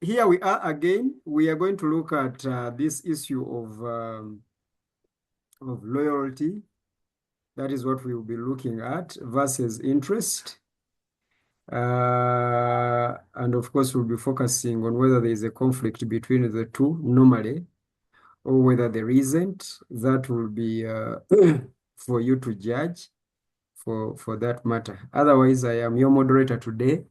here we are again. We are going to look at this issue of loyalty. That is what we will be looking at versus interest. And of course, we'll be focusing on whether there is a conflict between the two normally, or whether there isn't. That will be for you to judge for that matter. Otherwise, I am your moderator today.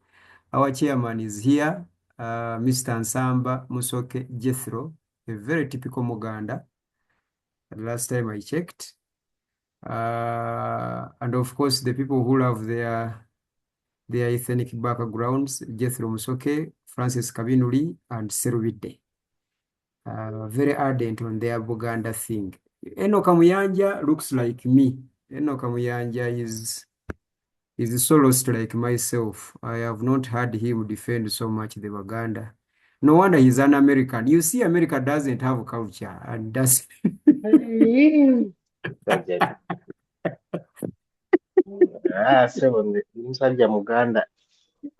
Our chairman is here, Mr. Nsamba Musoke Jethro, a very typical Muganda. The last time I checked. And of course, the people who have their ethnic backgrounds, Jethro Musoke, Francis Kabinuli, and Serubide. Very ardent on their Buganda thing. Eno Kamuyanja looks like me. Eno Kamuyanja is so lost like myself. I have not heard him defend so much the Buganda. No wonder he's an American. You see, America doesn't have culture and does. Sebo musajja Muganda.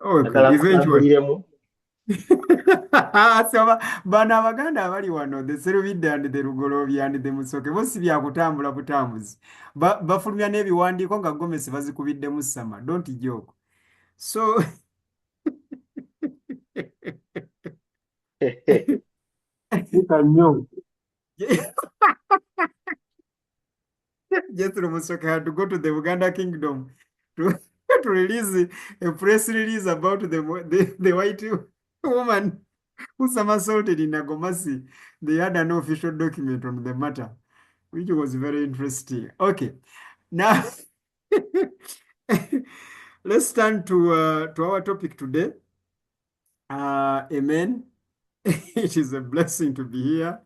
Okay, eventually. So bano Abaganda abali wano, the Serubide and the Rugolobi and the Musoke bosi byakutambula butambuzi bafulumya n'ebiwandiiko nga Gomesi bazikubiddemu ssama. Don't joke. So Jethro Musoke had to go to the Uganda Kingdom to release a press release about the white woman who somersaulted in Nagomasi. They had an official document on the matter, which was very interesting. Okay, now let's turn to our topic today. Amen. It is a blessing to be here.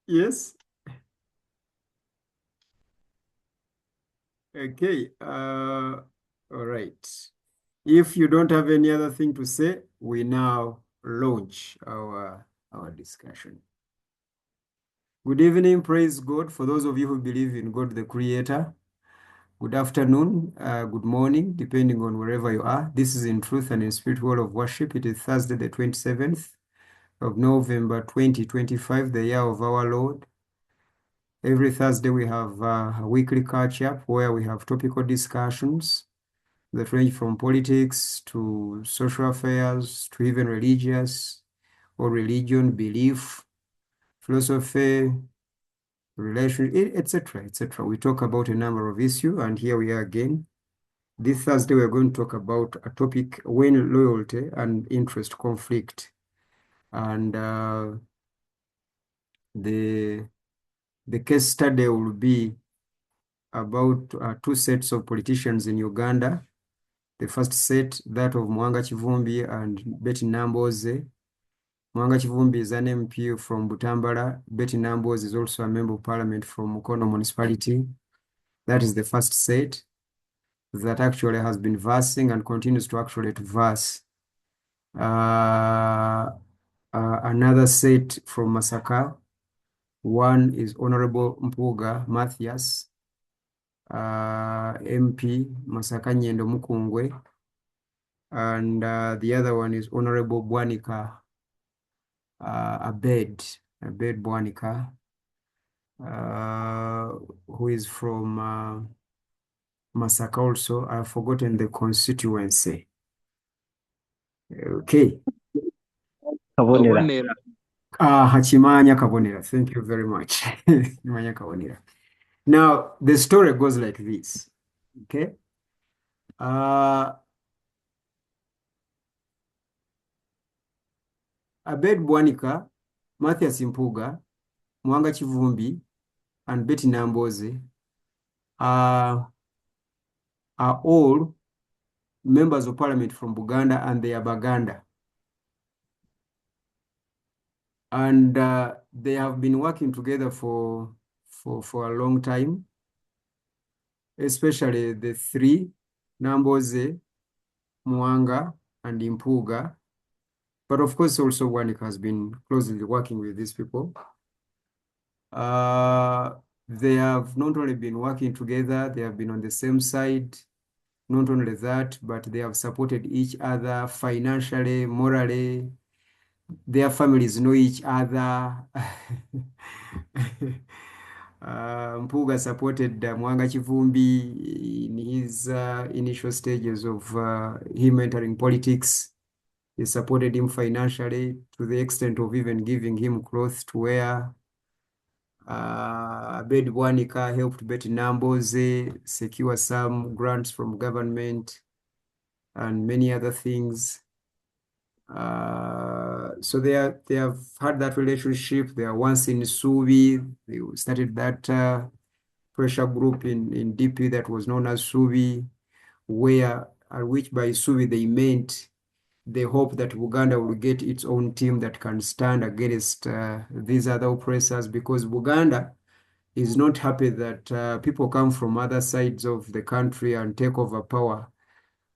Yes. Okay. All right. If you don't have any other thing to say, we now launch our discussion. Good evening, praise God. For those of you who believe in God the Creator, good afternoon, good morning, depending on wherever you are. This is In Truth and in Spirit World of Worship. It is Thursday, the 27th of November, 2025, the year of our Lord. Every Thursday we have a weekly catch-up where we have topical discussions that range from politics to social affairs to even religious or religion, belief, philosophy, relation, etc., etc. We talk about a number of issues, and here we are again. This Thursday, we're going to talk about a topic: when loyalty and interest conflict. And the case study will be about two sets of politicians in Uganda. The first set, that of Muwanga Kivumbi and Betty Nambooze. Muwanga Kivumbi is an MP from Butambala. Betty Nambooze is also a member of parliament from Mukono municipality. That is the first set that actually has been versing and continues to actually verse. Another set from Masaka. One is Honorable Mpuuga Matthias, MP, Masaka Nyendo Mukungwe. And the other one is Honorable Bwanika, Abed Bwanika, who is from Masaka also. I've forgotten the constituency. Okay. Kabonera. Hachimanya Kabonera. Thank you very much. Hachimanya Kabonera. Now, the story goes like this. Okay. Abed Bwanika, Matthias Mpuuga, Muwanga Kivumbi, and Betty Nambooze are all members of parliament from Buganda, and they are Baganda. And they have been working together for a long time, especially the three, Nambooze, Muwanga, and Mpuuga. But of course, also Bwanika has been closely working with these people. They have not only been working together, they have been on the same side. Not only that, but they have supported each other financially, morally. Their families know each other. Mpuuga supported Muwanga Kivumbi in his initial stages of him entering politics. He supported him financially to the extent of even giving him clothes to wear. Bwanika helped Nambooze secure some grants from government and many other things. So they have had that relationship. They are once in Subi. They started that pressure group in DP that was known as Subi, which by Subi they meant the hope that Uganda will get its own team that can stand against these other oppressors, because Uganda is not happy that people come from other sides of the country and take over power,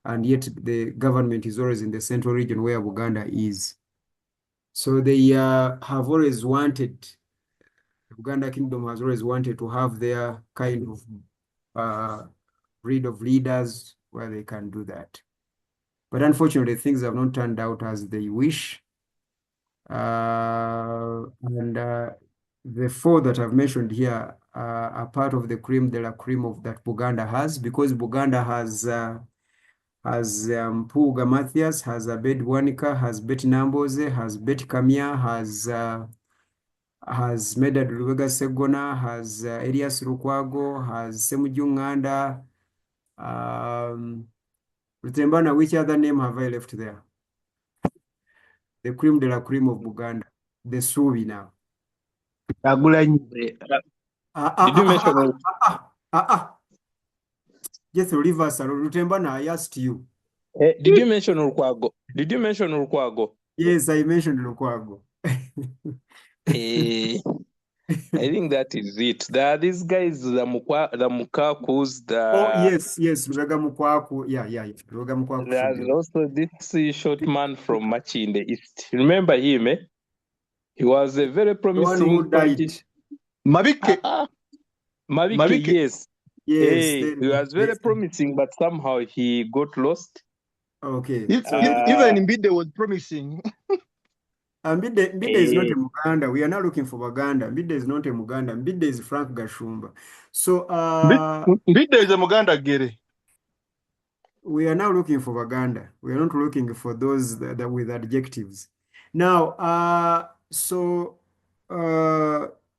and yet the government is always in the central region where Uganda is. So they have always wanted, Uganda Kingdom has always wanted to have their kind of breed of leaders where they can do that. But unfortunately, things have not turned out as they wish. And the four that I've mentioned here are part of the cream de la cream of that Buganda has, because Buganda has Mpuuga Matthias, has Abed Bwanika, has Betty Nambooze, has Betty Kamia, has Medad Lubega Segona, has Elias Lukwago, has Semujunganda. Rutembana, which other name have I left there? The cream de la cream of Buganda, the Suvi now. Did you mention Just leave us alone. Rutembana, I asked you. Did you mention Lukwago? Did you mention Lukwago? Yes, I mentioned Lukwago. I think that is it. There are these guys, the Mukakus, Oh, yes, Lubega Mukwaku. Yeah. Lubega Mukwaku. There's also this short man from Machi in the East. Remember him, eh? He was a very promising the one who died. Mabike, yes. Yes. He was very promising, but somehow he got lost. Okay. Even Mbide was promising. Mbide is not a Muganda. We are not looking for Baganda. Mbide is not a Muganda. Mbide is Frank Gashumba. So Mbide is a Muganda Gere. We are now looking for Baganda. We are not looking for those that with adjectives. Now,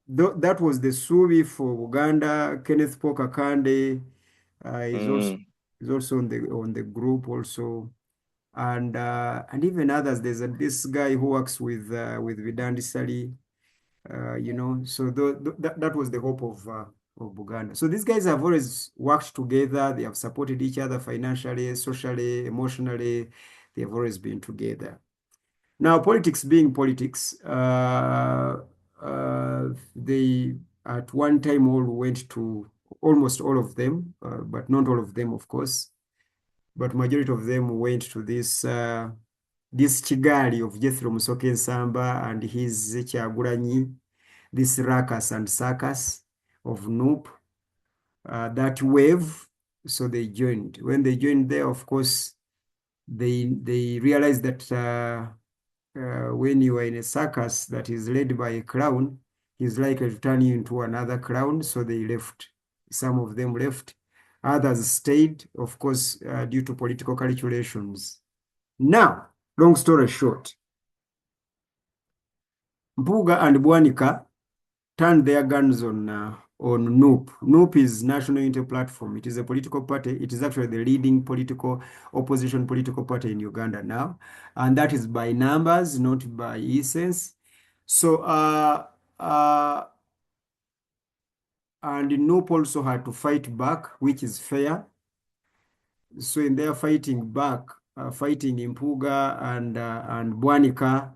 that was the Suvi for Uganda. Kenneth Poka Kande is also on the group also, and even others. There's this guy who works with Vidandi Sali, So that was the hope of Buganda. So these guys have always worked together. They have supported each other financially, socially, emotionally. They have always been together. Now, politics being politics, they at one time all went to, almost all of them, but not all of them, of course, but majority of them went to this Kigali of Jethro Musoke Nsamba and his Kyagulanyi, this ruckus and circus of Noop, that wave. So they joined. When they joined there, of course, they realized that when you are in a circus that is led by a clown, he's likely to turn you into another clown. So they left. Some of them left. Others stayed, of course, due to political calculations. Now, long story short, Mpuuga and Bwanika turned their guns on NUP. NUP is National Unity Platform. It is a political party. It is actually the leading opposition political party in Uganda now. And that is by numbers, not by essence. So, and NUP also had to fight back, which is fair. So in their fighting back, fighting Mpuuga and Bwanika,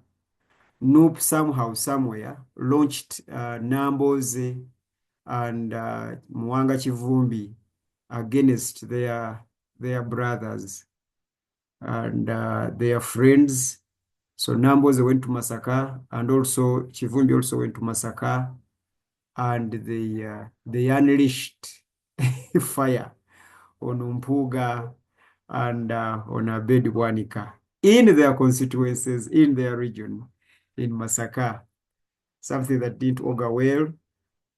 NUP somehow, somewhere, launched Nambooze and Muwanga Kivumbi against their brothers and their friends. So Nambooze went to Masaka, and also Kivumbi also went to Masaka, and they unleashed fire on Mpuuga and on Bwanika in their constituencies, in their region, in Masaka, something that didn't augur well.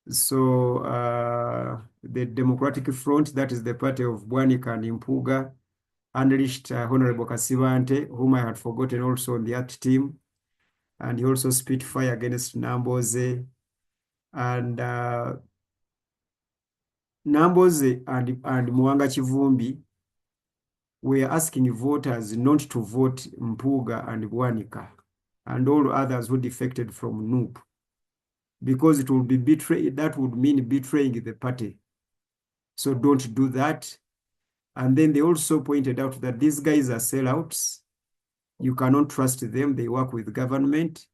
So the Democratic Front, that is the party of Bwanika and Mpuuga, unleashed Honorable Kasibante, whom I had forgotten also on the ACT team, and he also spit fire against Nambooze. And Nambooze and Muwanga Chivumbi were asking voters not to vote Mpuuga and Bwanika and all others who defected from NUP, because it would be that would mean betraying the party. So don't do that. And then they also pointed out that these guys are sellouts. You cannot trust them. They work with government,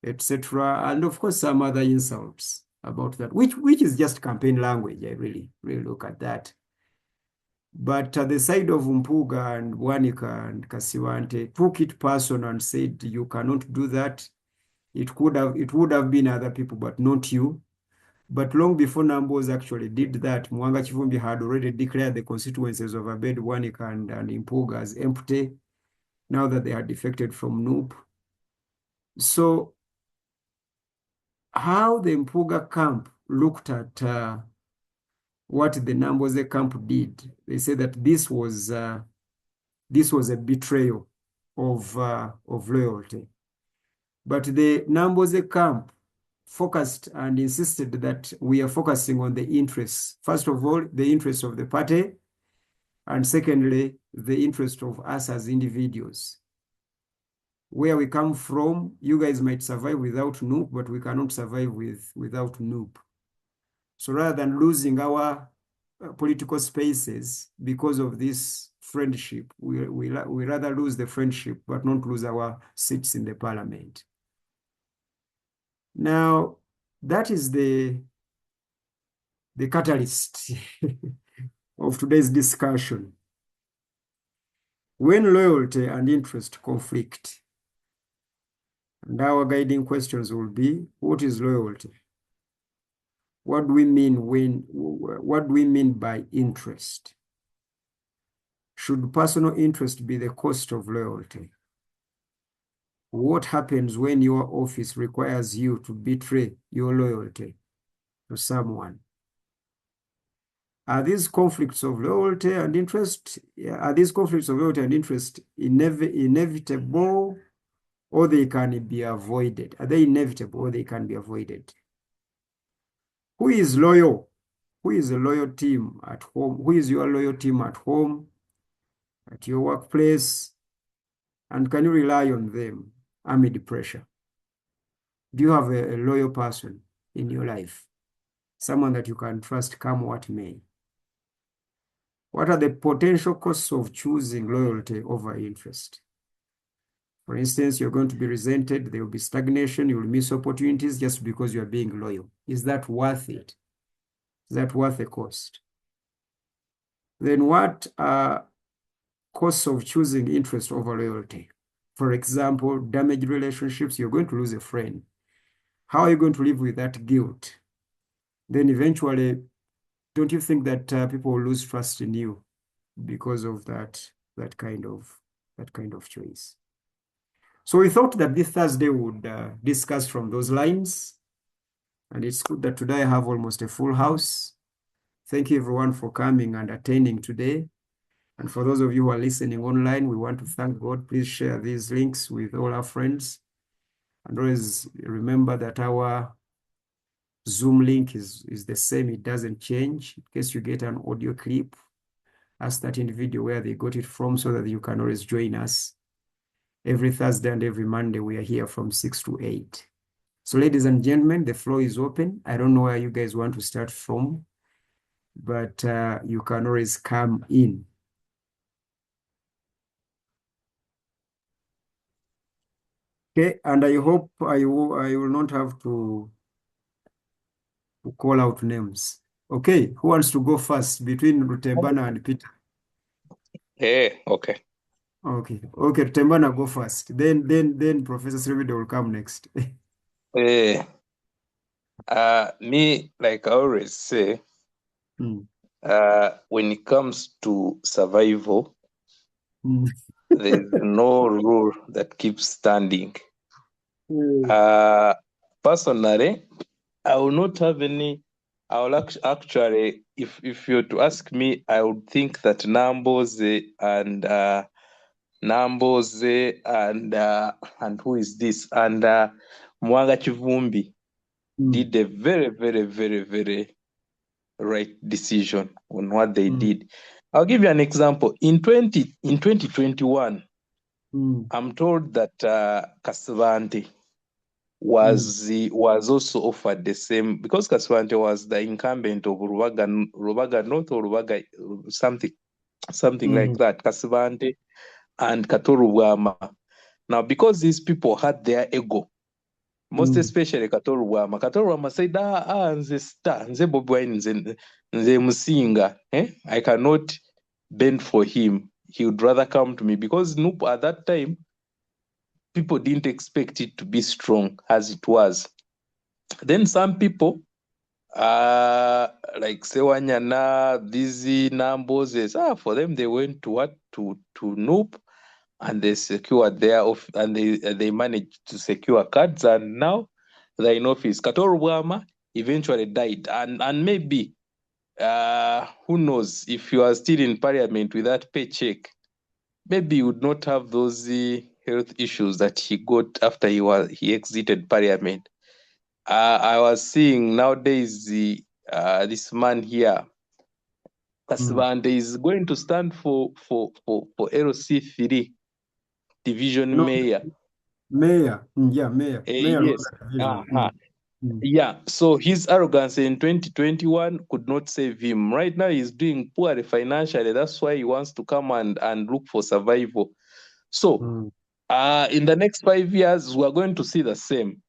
etc. And of course, some other insults about that, which is just campaign language. I really look at that. But the side of Mpuuga and Bwanika and Kasibante took it personal and said, you cannot do that. It would have been other people, but not you. But long before Nambooze actually did that, Muwanga Chivumbi had already declared the constituencies of Bwanika and Mpuuga as empty, now that they had defected from NUP. So how the Mpuuga camp looked at what the Nambooze camp did, they said that this was a betrayal of loyalty. But the Nambooze camp focused and insisted that we are focusing on the interests. First of all, the interests of the party, and secondly, the interest of us as individuals. Where we come from, you guys might survive without NUP, but we cannot survive without NUP. So rather than losing our political spaces because of this friendship, we rather lose the friendship, but not lose our seats in the parliament. Now, that is the catalyst of today's discussion. When loyalty and interest conflict, and our guiding questions will be, what is loyalty? What do we mean by interest? Should personal interest be the cost of loyalty? What happens when your office requires you to betray your loyalty to someone? Are these conflicts of loyalty and interest, inevitable, or they can be avoided? Are they inevitable or they can be avoided? Who is loyal? Who is a loyal team at home? Who is your loyal team at home, at your workplace? And can you rely on them amid pressure? Do you have a loyal person in your life? Someone that you can trust come what may? What are the potential costs of choosing loyalty over interest? For instance, you're going to be resented, there will be stagnation, you will miss opportunities just because you are being loyal. Is that worth it? Is that worth the cost? Then what are costs of choosing interest over loyalty? For example, damaged relationships, you're going to lose a friend. How are you going to live with that guilt? Then eventually, don't you think that people will lose trust in you because of that kind of choice? So we thought that this Thursday would discuss from those lines, and it's good that today I have almost a full house. Thank you everyone for coming and attending today. And for those of you who are listening online, we want to thank God. Please share these links with all our friends. And always remember that our Zoom link is the same. It doesn't change. In case you get an audio clip, ask that individual where they got it from so that you can always join us. Every Thursday and every Monday, we are here from 6 to 8. So ladies and gentlemen, the floor is open. I don't know where you guys want to start from, but you can always come in. Okay, and I hope I will not have to call out names. Okay, who wants to go first between Rutembana and Peter? Okay. Okay, Rutembana, go first. Then Professor Srivide will come next. Me, like I always say, when it comes to survival, Mm. There's no rule that keeps standing. Personally, I will not have any. I will actually, if you're to ask me, I would think that Nambooze and who is this, and Muwanga Chivumbi did a very, very, very, very right decision on what they did. I'll give you an example. In 2021, I'm told that Kasvante was also offered the same, because Kasvante was the incumbent of Rubaga North or Rubaga something like that. Kasvante and Katoru Bwama. Now, because these people had their ego, most especially Katoru Bwama said, nze star, nze Bobi Wine, nze musinga. I cannot bend for him. He would rather come to me, because Nup at that time, people didn't expect it to be strong as it was. Then some people, like Sewanyana, these Nambooze, for them, they went to what? To Nup, and they secured and they managed to secure cards, and now they're in office. Katoru Bwama eventually died, and maybe, who knows, if you are still in parliament with that paycheck, maybe you would not have those health issues that he got after he exited parliament. I was seeing nowadays this man here, Kasvande, is going to stand for LC3 division mayor. Mayor. Mayor. Mayor. Yes. Yeah, so his arrogance in 2021 could not save him. Right now, he's doing poorly financially. That's why he wants to come and look for survival. So, in the next 5 years, we're going to see the same.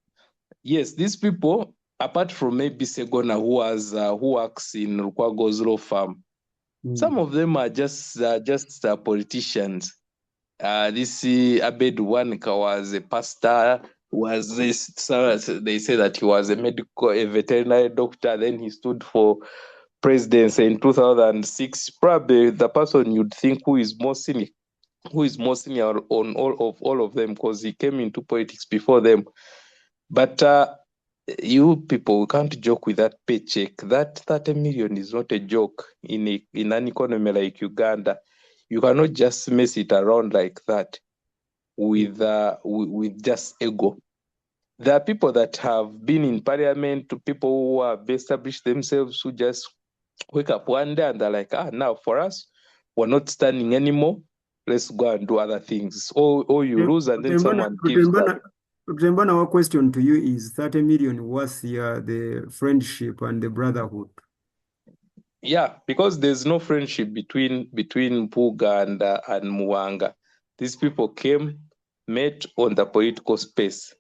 Yes, these people, apart from maybe Segona, who works in Rukwago's law firm, some of them are just politicians. This Abed Bwanika was a pastor. They say that he was a veterinary doctor. Then he stood for presidency in 2006. Probably the person you'd think who is more senior on all of them, because he came into politics before them. But you people, we can't joke with that paycheck. That 30 million is not a joke in an economy like Uganda. You cannot just mess it around like that with just ego. There are people that have been in parliament, people who have established themselves, who just wake up one day and they're like, now for us, we're not standing anymore. Let's go and do other things. Or you lose, and then someone gives that. Rutembana, our question to you is 30 million worth the friendship and the brotherhood? Yeah, because there's no friendship between Mpuuga and Muwanga. These people came, met on the political space.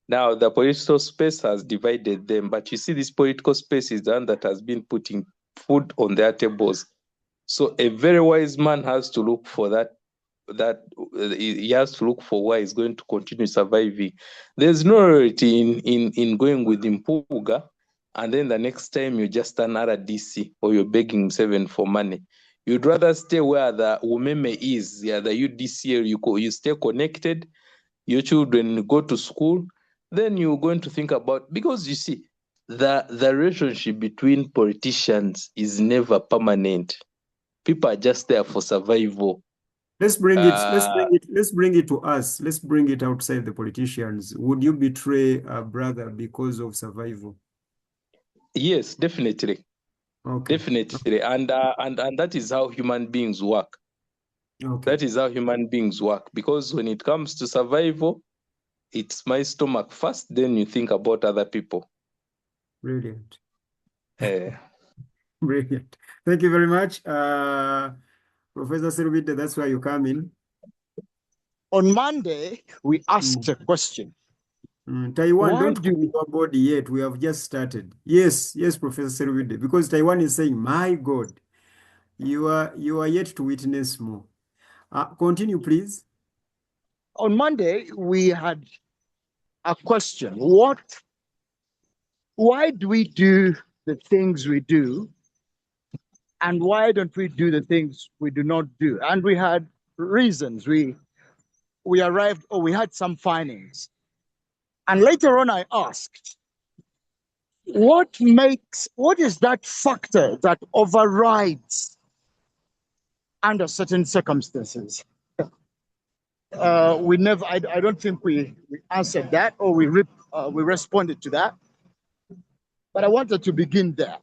Now, the political space has divided them, but you see, this political space is the one that has been putting food on their tables. So a very wise man has to look for he has to look for where he's going to continue surviving. There's no reality in going with Mpuuga, and then the next time you just another DC or you're begging Seven for money. You'd rather stay where the Umeme is, the UDC, you stay connected, your children go to school, then you're going to think about, because you see, the relationship between politicians is never permanent. People are just there for survival. Let's bring it to us. Let's bring it outside the politicians. Would you betray a brother because of survival? Yes, definitely. Okay. Definitely. And that is how human beings work. Okay. That is how human beings work. Because when it comes to survival, it's my stomach first, then you think about other people. Brilliant. Brilliant. Thank you very much. Professor Serubide, that's why you come in. On Monday, we asked a question. Taiwan, don't do your body yet. We have just started. Yes, Professor Serubide, because Taiwan is saying, my God, you are yet to witness more. Continue, please. On Monday, we had a question. Why do we do the things we do? And why don't we do the things we do not do? And we had reasons, we arrived, or we had some findings. And later on, I asked, what is that factor that overrides under certain circumstances? We never, I don't think we answered that, or we responded to that. But I wanted to begin there.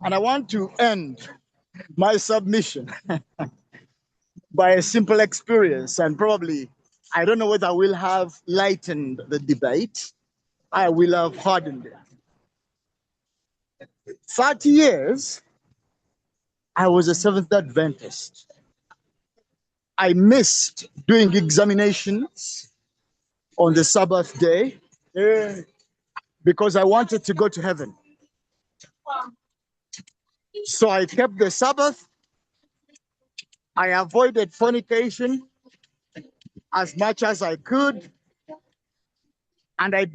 And I want to end my submission by a simple experience. And probably, I don't know whether I will have lightened the debate. I will have hardened it. 30 years, I was a Seventh Adventist. I missed doing examinations on the Sabbath day because I wanted to go to heaven. So I kept the Sabbath. I avoided fornication as much as I could. And I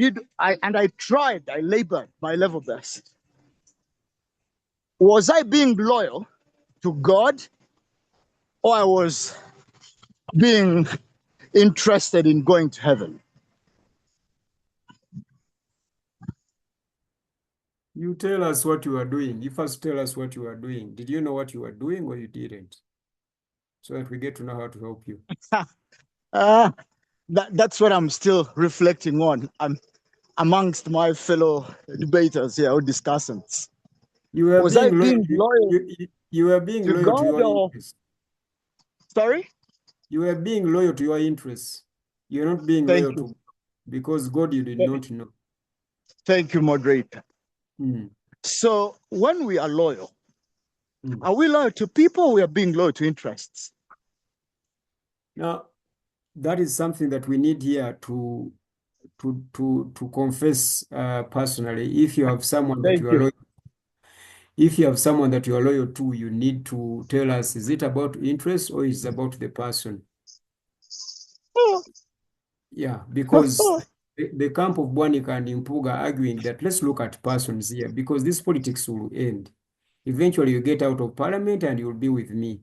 labored my level best. Was I being loyal to God, or I was being interested in going to heaven? You tell us what you are doing. You first tell us what you are doing. Did you know what you were doing, or you didn't? So that we get to know how to help you. That's what I'm still reflecting on. I'm amongst my fellow debaters here, or discussants. Was I being loyal? You were being to loyal God, to your or... interests. Sorry? You were being loyal to your interests. You're not being loyal to, because God you did not know. Thank you, moderator. Mm. So when we are loyal, are we loyal to people, or we are being loyal to interests? Now, that is something that we need here to confess personally. If you have someone that you are loyal, if you have someone that you are loyal to, you need to tell us, is it about interest or is it about the person? Yeah, because the camp of Bwanika and Mpuuga are arguing that let's look at persons here, because this politics will end. Eventually you get out of parliament and you'll be with me.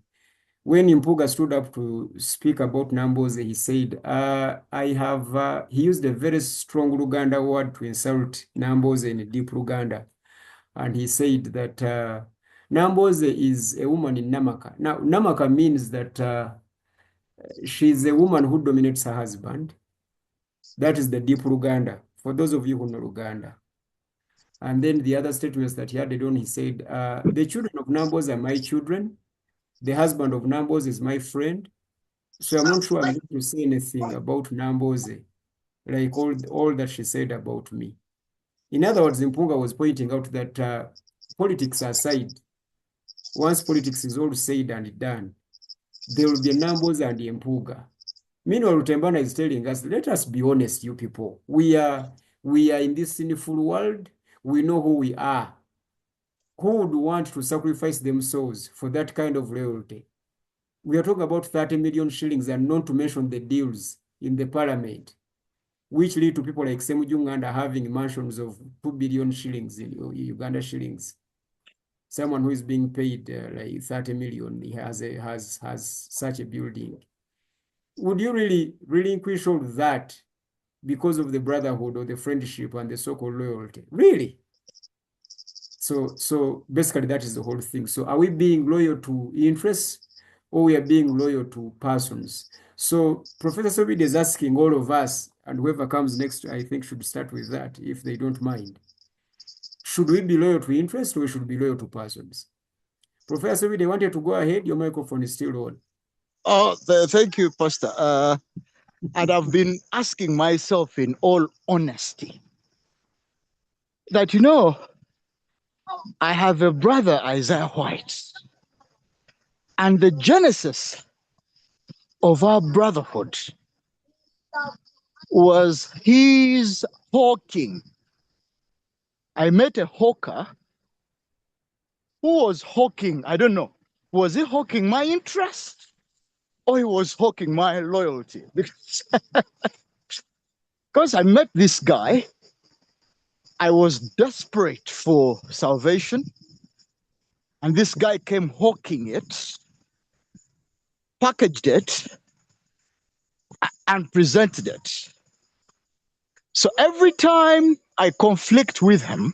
When Mpuuga stood up to speak about Nambooze, he said, he used a very strong Luganda word to insult Nambooze in deep Luganda. And he said that Nambooze is a woman in Namaka. Now, Namaka means that she's a woman who dominates her husband. That is the deep Luganda, for those of you who know Luganda. And then the other statements that he added on, he said, the children of Nambooze are my children. The husband of Nambooze is my friend. So I'm not sure I'm going to say anything about Nambooze, like all that she said about me. In other words, Mpuuga was pointing out that politics aside, once politics is all said and done, there will be Nambooze and Mpuuga. Meanwhile, Rutembana is telling us, let us be honest, you people. We are in this sinful world. We know who we are. Who would want to sacrifice themselves for that kind of loyalty? We are talking about 30 million shillings, and not to mention the deals in the parliament, which lead to people like Semujunganda having mansions of 2 billion shillings in Uganda shillings. Someone who is being paid like 30 million, he has such a building. Would you really relinquish all that because of the brotherhood or the friendship and the so-called loyalty? Really? So basically that is the whole thing. So are we being loyal to interests, or we are being loyal to persons? So Professor Sobide is asking all of us, and whoever comes next, I think should start with that, if they don't mind. Should we be loyal to interests, or we should be loyal to persons? Professor Sobide wanted to go ahead. Your microphone is still on. Oh, thank you, Pastor. And I've been asking myself in all honesty that, I have a brother, Isaiah White, and the genesis of our brotherhood was his hawking. I met a hawker who was hawking, I don't know, was he hawking my interest, or he was hawking my loyalty? Because I met this guy, I was desperate for salvation, and this guy came hawking it. packaged it, and presented it. So every time I conflict with him,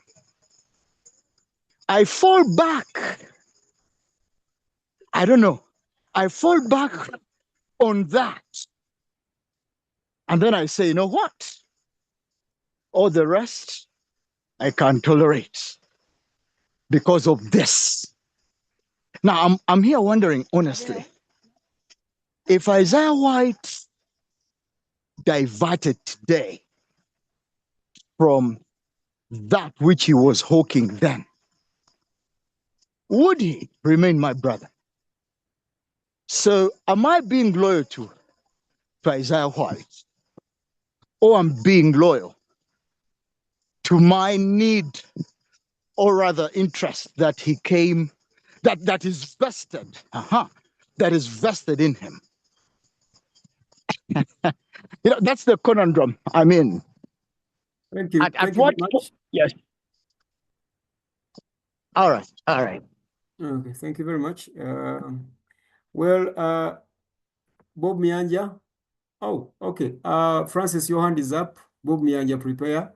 I fall back. I don't know. I fall back on that. And then I say, you know what? All the rest I can tolerate because of this. Now, I'm here wondering, honestly, if Isaiah White diverted today from that which he was hawking then, would he remain my brother? So am I being loyal to Isaiah White, or I'm being loyal to my need, or rather interest that he came, that is vested, that is vested in him? That's the conundrum I'm in. Thank you. At Thank you what very po- much. Yes. All right. Okay, thank you very much. Well, Bob Mianja. Oh, okay. Francis, your hand is up. Bob Mianja, prepare.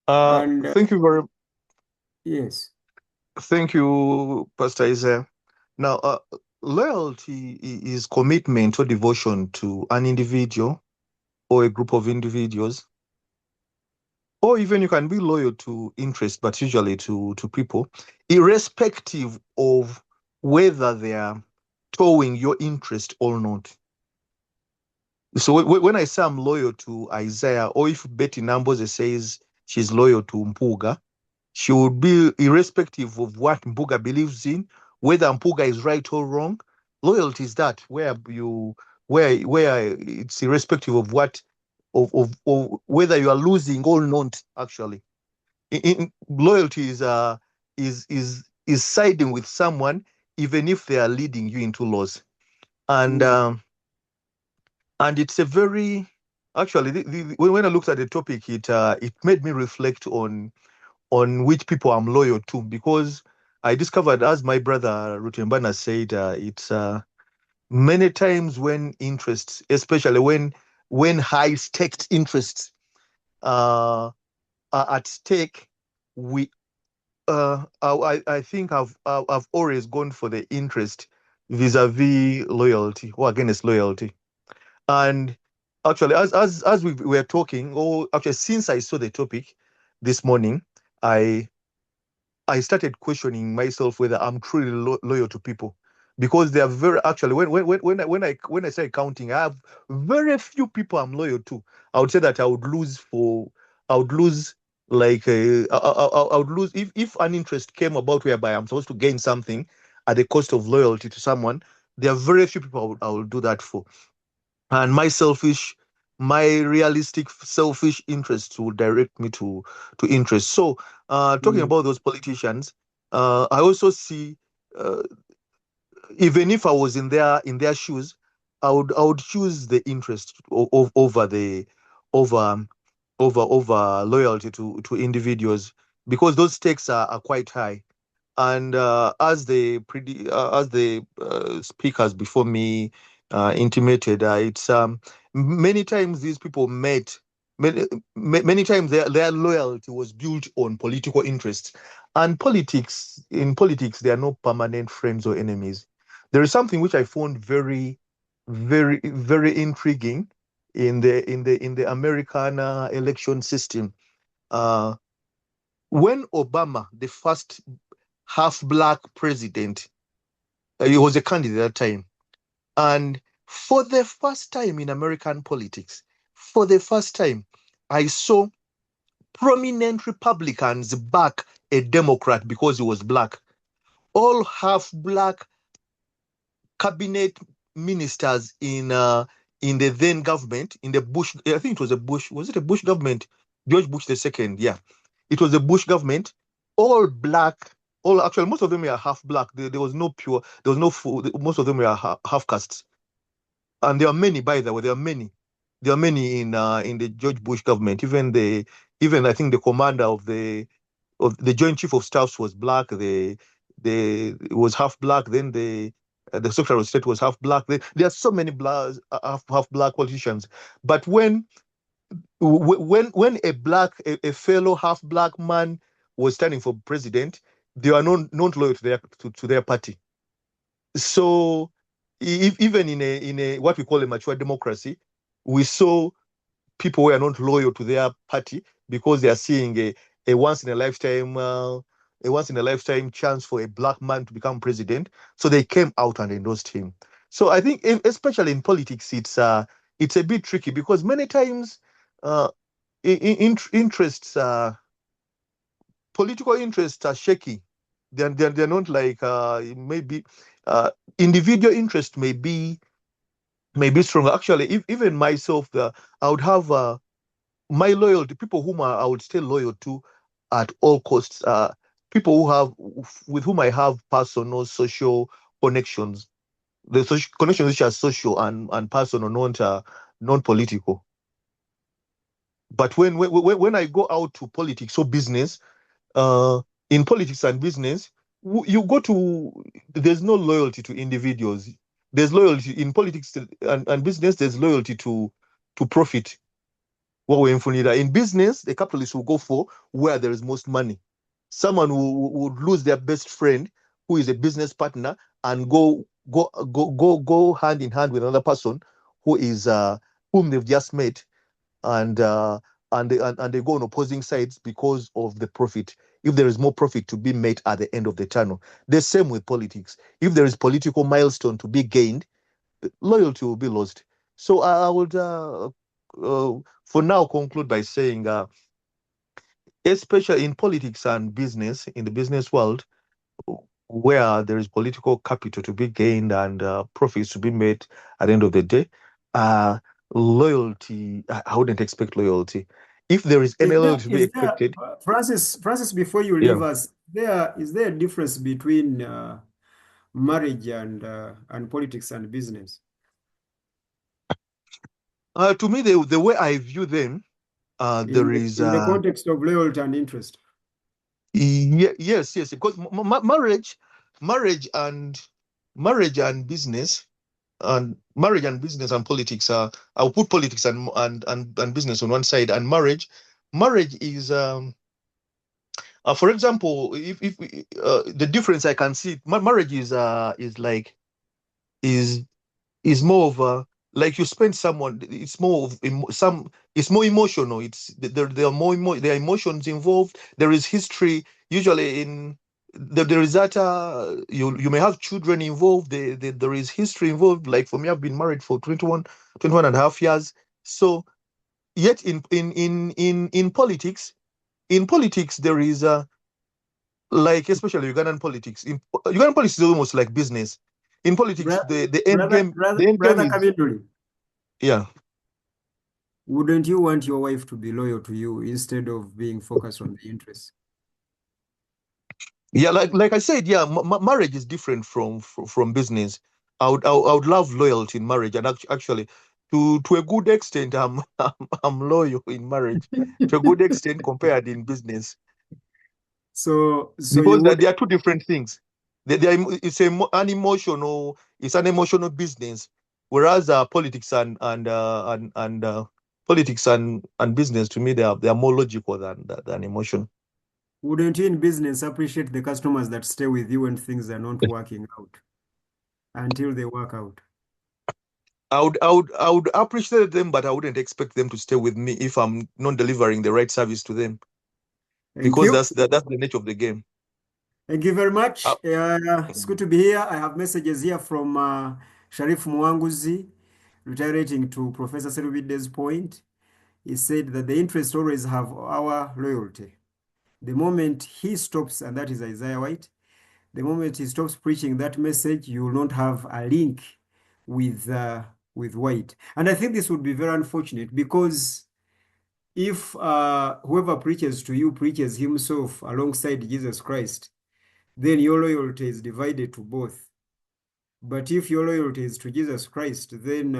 And Thank you yes. thank you, Pastor Isaiah. Now, loyalty is commitment or devotion to an individual or a group of individuals, or even you can be loyal to interest, but usually to people, irrespective of whether they are towing your interest or not. So when I say I'm loyal to Isaiah, or if Betty Nambooze says she's loyal to Mpuuga, she would be irrespective of what Mpuuga believes in, whether Mpuuga is right or wrong. Loyalty is that where it's irrespective of what of whether you are losing or not. Actually, loyalty is siding with someone even if they are leading you into loss, and it's a very actually when I looked at the topic, it made me reflect on which people I'm loyal to, because I discovered, as my brother Rutembana said, it's many times when interests, especially when high stakes interests are at stake, we I think I've always gone for the interest vis-a-vis loyalty or against loyalty. And actually, as we were talking, or actually since I saw the topic this morning, I started questioning myself whether I'm truly loyal to people, because they are very actually when I started counting, I have very few people I'm loyal to. I would say that I would lose like I would lose if an interest came about whereby I'm supposed to gain something at the cost of loyalty to someone. There are very few people I will do that for, and my realistic selfish interests will direct me to interest. So talking about those politicians, I also see, uh, even if I was in their shoes, I would choose the interest over the over over loyalty to individuals, because those stakes are quite high. And as the speakers before me intimated, it's many times these people met. Many times their loyalty was built on political interests, and in politics there are no permanent friends or enemies. There is something which I found very, very, very intriguing in the American election system. Uh, when Obama, the first half-black president, he was a candidate at that time, and for the first time in American politics, for the first time, I saw prominent Republicans back a Democrat because he was black. All half-black cabinet ministers in the then government, in the Bush, I think it was was it a Bush government? George Bush the second, yeah. It was the Bush government, all black, all actually most of them were half black. There was no pure, there was no full, most of them were half castes. And there are many, by the way, there are many. There are many in the George Bush government. Even I think the commander of the Joint Chief of Staffs was black. it was half black. Then the Secretary of State was half black. There are so many half black politicians. But when a fellow half black man was standing for president, they are not loyal to their party. So even in a what we call a mature democracy, we saw people who are not loyal to their party because they are seeing a once in a lifetime chance for a black man to become president. So they came out and endorsed him. So I think, especially in politics, it's a bit tricky because many times uh, interests, political interests are shaky. They're not like maybe individual interest may be stronger. Actually, even myself, I would have my loyalty, people whom I would stay loyal to at all costs, people with whom I have personal social connections, the social connections which are social and personal, not non-political. But when I go out to politics or business, in politics and business, you go to, there's no loyalty to individuals. There's loyalty in politics and business. There's loyalty to profit. What we in business, the capitalists will go for where there is most money. Someone would lose their best friend, who is a business partner, and go hand in hand with another person who is whom they've just met, and they go on opposing sides because of the profit. If there is more profit to be made at the end of the tunnel, the same with politics. If there is political milestone to be gained, loyalty will be lost. So I would, for now, conclude by saying, especially in politics and business, in the business world, where there is political capital to be gained and profits to be made at the end of the day, loyalty, I wouldn't expect loyalty. If there is any loyalty to be expected, Francis, before you yeah. leave us, is there a difference between marriage and politics and business? To me, the way I view them, there is in the context of loyalty and interest. Yes, because marriage and business and politics are, I'll put politics and business on one side, and marriage is for example, if the difference I can see, marriage is like is more of a, like you spend someone, it's more of it's more emotional. There are there are emotions involved. There is history usually in there is that you may have children involved. There is history involved. Like for me, I've been married for 21 and a half years. So yet in politics, there is like, especially Ugandan politics. Ugandan politics is almost like business. In politics, the end game is, Kabinduli, yeah. Wouldn't you want your wife to be loyal to you instead of being focused on the interests? Yeah, like I said, yeah, marriage is different from business. I would love loyalty in marriage, and actually, to a good extent, I'm loyal in marriage to a good extent compared in business. So because there are two different things. It's an emotional business, whereas politics and politics and business, to me, they are more logical than emotion. Wouldn't you in business appreciate the customers that stay with you when things are not working out until they work out? I would appreciate them, but I wouldn't expect them to stay with me if I'm not delivering the right service to them. Because that's the nature of the game. Thank you very much. It's good to be here. I have messages here from Sharif Muwanguzi, reiterating to Professor Serubide's point. He said that the interests always have our loyalty. The moment he stops, and that is Isaiah White, the moment he stops preaching that message, you will not have a link with White. And I think this would be very unfortunate, because if whoever preaches to you preaches himself alongside Jesus Christ, then your loyalty is divided to both. But if your loyalty is to Jesus Christ, then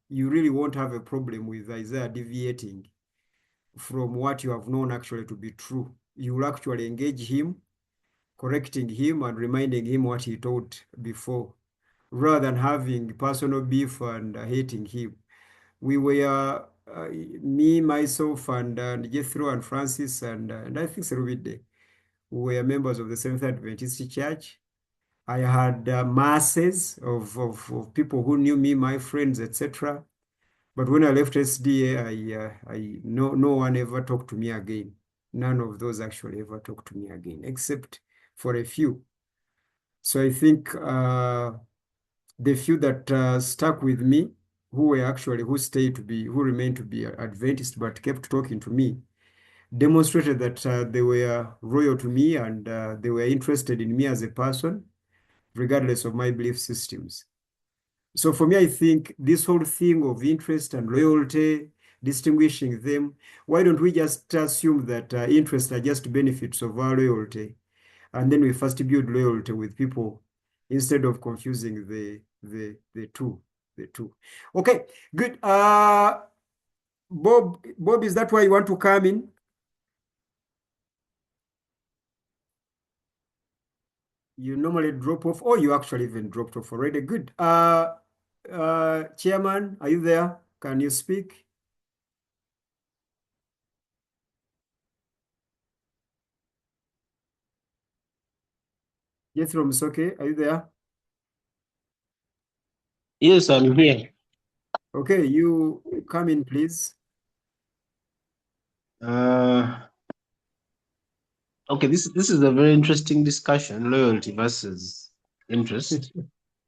you really won't have a problem with Isaiah deviating from what you have known actually to be true. You will actually engage him, correcting him and reminding him what he taught before, rather than having personal beef and hating him. We were, me, myself, and Jethro and Francis, and I think Serubide, who were members of the Seventh Adventist Church. I had masses of people who knew me, my friends, etc. But when I left SDA, no one ever talked to me again. None of those actually ever talked to me again, except for a few. So I think the few that stuck with me, who remained to be Adventist, but kept talking to me, demonstrated that they were loyal to me and they were interested in me as a person, regardless of my belief systems. So for me, I think this whole thing of interest and loyalty, distinguishing them, why don't we just assume that interests are just benefits of our loyalty, and then we first build loyalty with people instead of confusing the two. Okay, good. Bob, is that why you want to come in? You normally drop off, or you actually even dropped off already. Good. Chairman, are you there? Can you speak? Jethro Musoke, are you there? Yes, I'm here. Okay, you come in, please. Okay, this is a very interesting discussion, loyalty versus interest.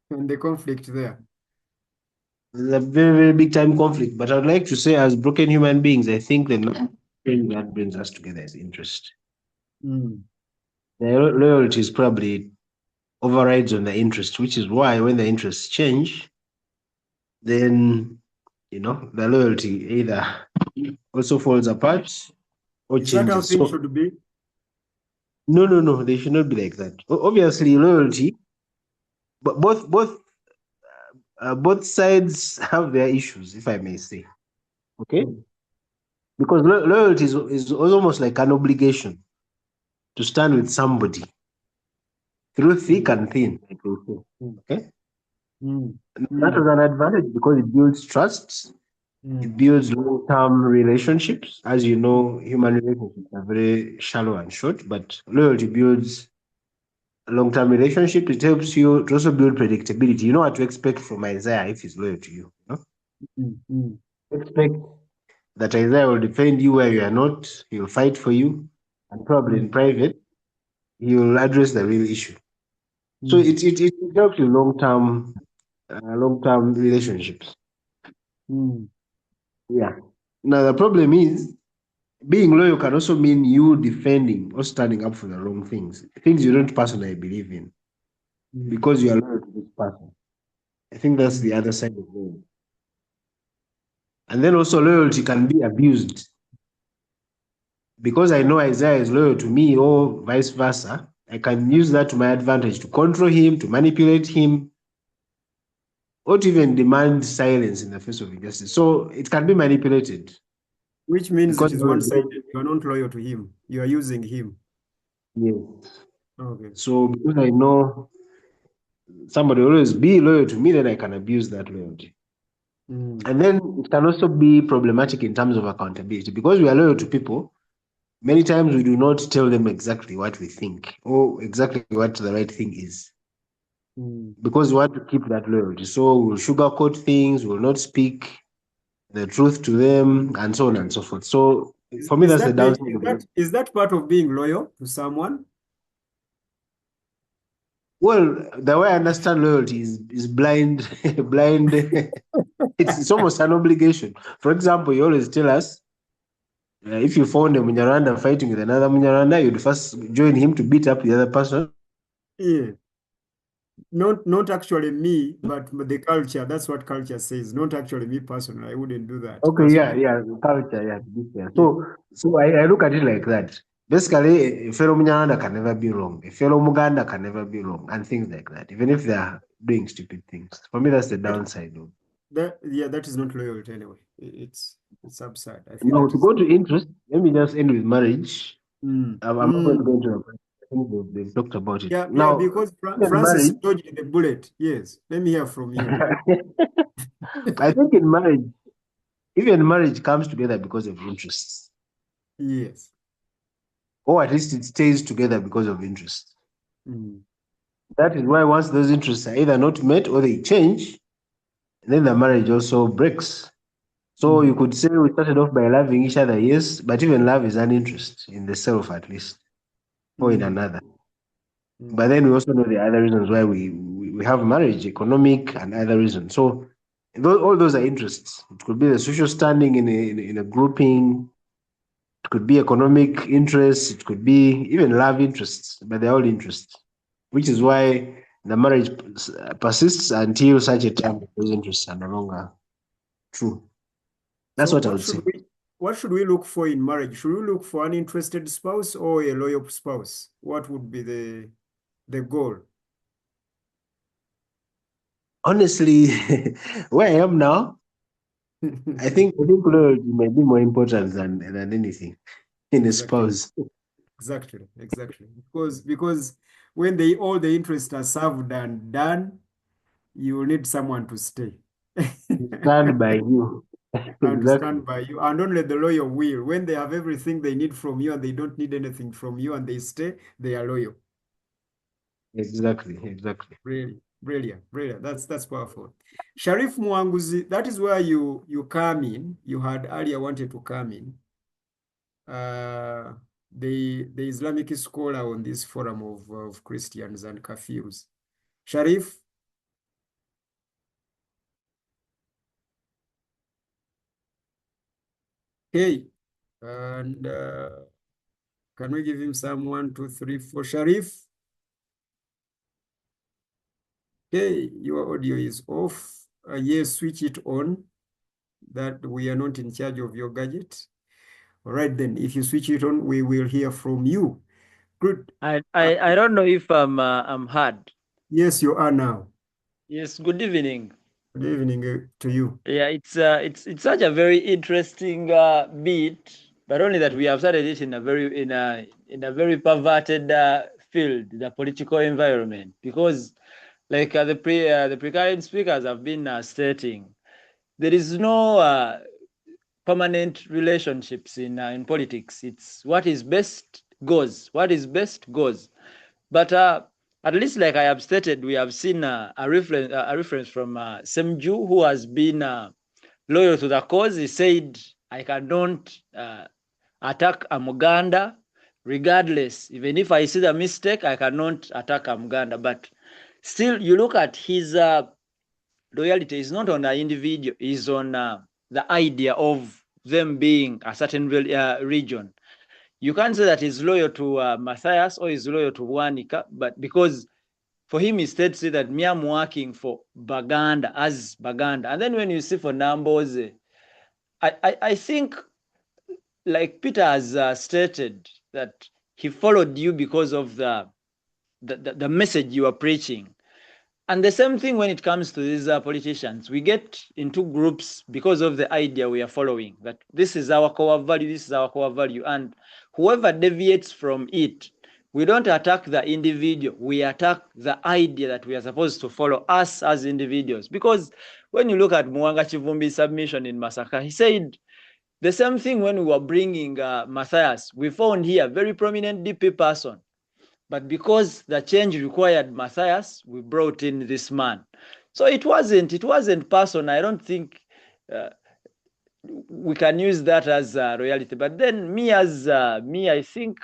And the conflict there. There's a very, very big time conflict, but I'd like to say, as broken human beings, I think the thing that brings us together is interest. Mm. The loyalty is probably overrides on the interest, which is why when the interests change, then the loyalty either also falls apart or Is that how changes. things should be? No, they should not be like that. Obviously, loyalty, but both sides have their issues, if I may say. Okay, because loyalty is almost like an obligation to stand with somebody through thick and thin, like they say. Okay, that is an advantage because it builds trust. It builds long-term relationships. As you know, human relationships are very shallow and short, but loyalty builds long-term relationship. It helps you to also build predictability. You know what to expect from Isaiah if he's loyal to you. Expect that Isaiah will defend you where you are not. He will fight for you, and probably in private, he will address the real issue. So it helps you long-term relationships. Yeah. Now the problem is being loyal can also mean you defending or standing up for the wrong things you don't personally believe in, because you are loyal to this person. I think that's the other side of loyalty. And then also loyalty can be abused. Because I know Isaiah is loyal to me or vice versa, I can use that to my advantage to control him, to manipulate him, or to even demand silence in the face of injustice. So it can be manipulated. Which means Because it is one-sided. You are not loyal to him. You are using him. Yes. Okay. So because I know somebody will always be loyal to me, then I can abuse that loyalty. And then it can also be problematic in terms of accountability. Because we are loyal to people, many times we do not tell them exactly what we think or exactly what the right thing is. Because we want to keep that loyalty. So we'll sugarcoat things, we'll not speak the truth to them, and so on and so forth. So for me, that's the downside. Is that part of being loyal to someone? Well, the way I understand loyalty is blind, blind. It's almost an obligation. For example, you always tell us, if you found a Munyarwanda fighting with another Munyarwanda, you'd first join him to beat up the other person. Yeah. Not actually me, but the culture. That's what culture says. Not actually me personally. I wouldn't do that. Okay, culture, yeah. So I look at it like that. Basically, a fellow Munyarwanda can never be wrong. A fellow Muganda can never be wrong, and things like that. Even if they are doing stupid things. For me, that's the downside of that is not loyalty anyway. It's absurd. I think now to go to interest. Let me just end with marriage. I'm not going to go into think they've talked about it. Yeah, Now, because in Francis marriage, dodged the bullet. Yes, let me hear from you. I think in marriage, even marriage comes together because of interests, Yes. or at least it stays together because of interests. Mm. That is why once those interests are either not met or they change, then the marriage also breaks. So you could say we started off by loving each other, yes, but even love is an interest in the self, at least, or in another. But then we also know the other reasons why we have marriage, economic and other reasons. So all those are interests. It could be the social standing in a grouping. It could be economic interests. It could be even love interests, but they're all interests, which is why the marriage persists until such a time that those interests are no longer true. That's So what I would say. what should we look for in marriage? Should we look for an interested spouse or a loyal spouse? What would be the goal? Honestly, where I am now, I think loyalty may be more important than anything in a Exactly. spouse. Exactly. Because when all the interests are served and done, you will need someone to stay. Stand by you. And to Exactly. stand by you. And only the loyal will. When they have everything they need from you and they don't need anything from you and they stay, they are loyal. Exactly. Really, brilliant. That's powerful. Sharif Mwanguzi, that is where you come in. You had earlier wanted to come in. The Islamic scholar on this forum of Christians and Kafirs. Sharif, hey, and can we give him some 1, 2, 3, 4? Sharif, hey, your audio is off. Yes, switch it on. That we are not in charge of your gadget. All right, then, if you switch it on, we will hear from you. Good. I don't know if I'm heard. Yes, you are now. Yes, good evening. Good evening to you. Yeah, it's such a very interesting bit, but only that we have started it in a very perverted field, the political environment, because like the precurrent speakers have been stating, there is no permanent relationships in politics. It's what is best goes. What is best goes. But at least, like I have stated, we have seen a reference from Semju, who has been loyal to the cause. He said, "I cannot attack a Muganda, regardless. Even if I see the mistake, I cannot attack a Muganda." But still, you look at his loyalty is not on the individual; is on the idea of them being a certain region. You can't say that he's loyal to Matthias or he's loyal to Bwanika, but because for him he states that me, I'm working for Baganda as Baganda. And then when you see for Nambooze, I think, like Peter has stated, that he followed you because of the message you are preaching. And the same thing when it comes to these politicians. We get into groups because of the idea we are following, that this is our core value, this is our core value. And whoever deviates from it, we don't attack the individual, we attack the idea that we are supposed to follow, us as individuals. Because when you look at Muwanga Chivumbi's submission in Masaka, he said the same thing when we were bringing Matthias. We found here a very prominent DP person. But because the change required Matthias, we brought in this man. So it wasn't personal. I don't think we can use that as loyalty. But then me, I think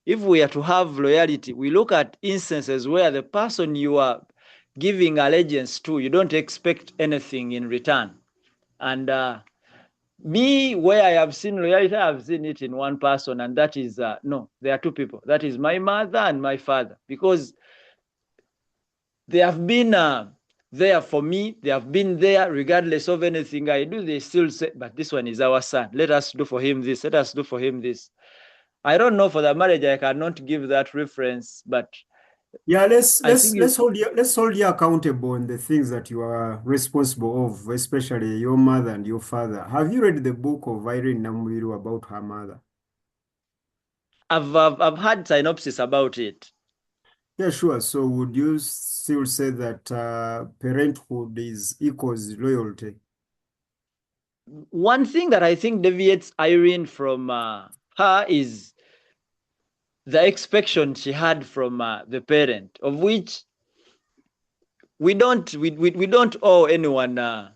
if we are to have loyalty, we look at instances where the person you are giving allegiance to, you don't expect anything in return. And me, where I have seen loyalty, I have seen it in one person, and that is, no, there are two people. That is my mother and my father, because they have been there for me. They have been there regardless of anything I do. They still say, but this one is our son. Let us do for him this. Let us do for him this. I don't know for the marriage, I cannot give that reference, but yeah, let's hold you accountable on the things that you are responsible of, especially your mother and your father. Have you read the book of Irene Namubiru about her mother? I've had synopsis about it. Yeah, sure. So would you still say that parenthood is equals loyalty? One thing that I think deviates Irene from her is the expectation she had from the parent, of which we don't owe anyone.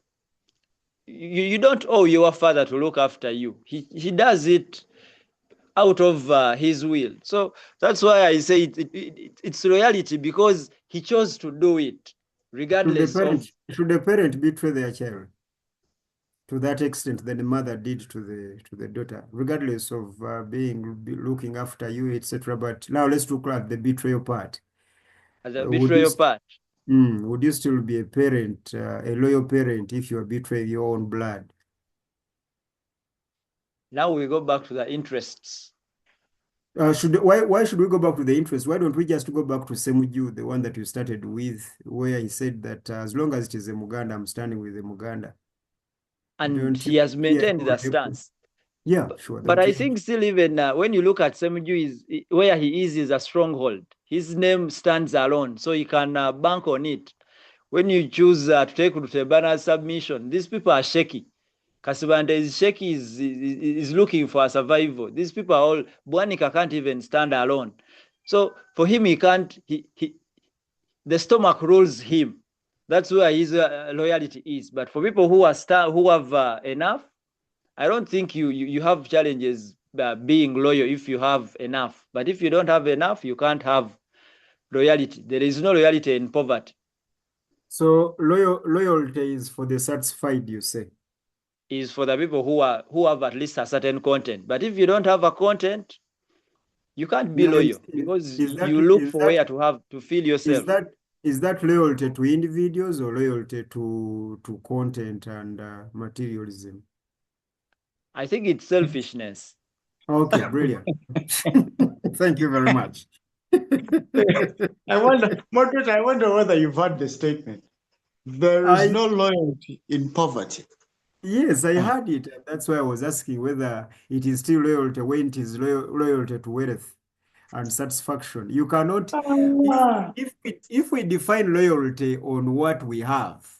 You don't owe your father to look after you. He does it out of his will. So that's why I say it's loyalty, because he chose to do it regardless of. Should the parent betray their child to that extent that the mother did to the daughter, regardless of looking after you, etc.? But now let's look at the betrayal part. The Would you betrayal part. would you still be a parent, a loyal parent, if you are betraying your own blood? Now we go back to the interests. Why should we go back to the interest? Why don't we just go back to Semuju, the one that you started with, where he said that as long as it is a Muganda, I'm standing with the Muganda. And Don't he you has maintained fear the or stance. Yeah, sure. But Don't I you? think still, even when you look at Semuju, where he is a stronghold. His name stands alone, so you can bank on it. When you choose to take Rutebana's submission, these people are shaky. Kasibanda is shaky, is looking for a survival. These people are all, Bwanika can't even stand alone. So for him, he can't, the stomach rules him. That's where his loyalty is. But for people who have enough, I don't think you have challenges being loyal if you have enough. But if you don't have enough, you can't have loyalty. There is no loyalty in poverty. So loyalty is for the satisfied, you say? Is for the people who have at least a certain content. But if you don't have a content, you can't be Yeah, loyal, because is that you look for where to feel yourself. is that loyalty to individuals or loyalty to content and materialism? I think it's selfishness. Okay, brilliant. Thank you very much. Margaret, I wonder whether you've heard the statement. There is no loyalty in poverty. Yes, I heard it. And that's why I was asking whether it is still loyalty when it is loyalty to wealth and satisfaction. You cannot, if we define loyalty on what we have,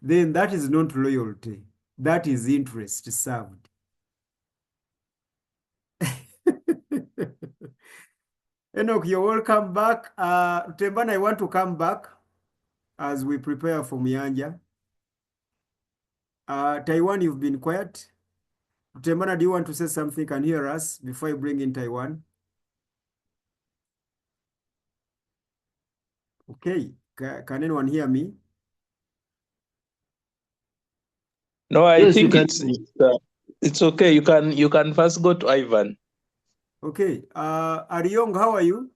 then that is not loyalty. That is interest served. Enoch, you're welcome back. Tembana, I want to come back as we prepare for Miyanja. Taiwan, you've been quiet. Tembana, do you want to say something? Can you hear us before I bring in Taiwan? Okay. Can anyone hear me? No, I Yes, think you can. it's okay. You can first go to Ivan. Okay. Ariong, how are you?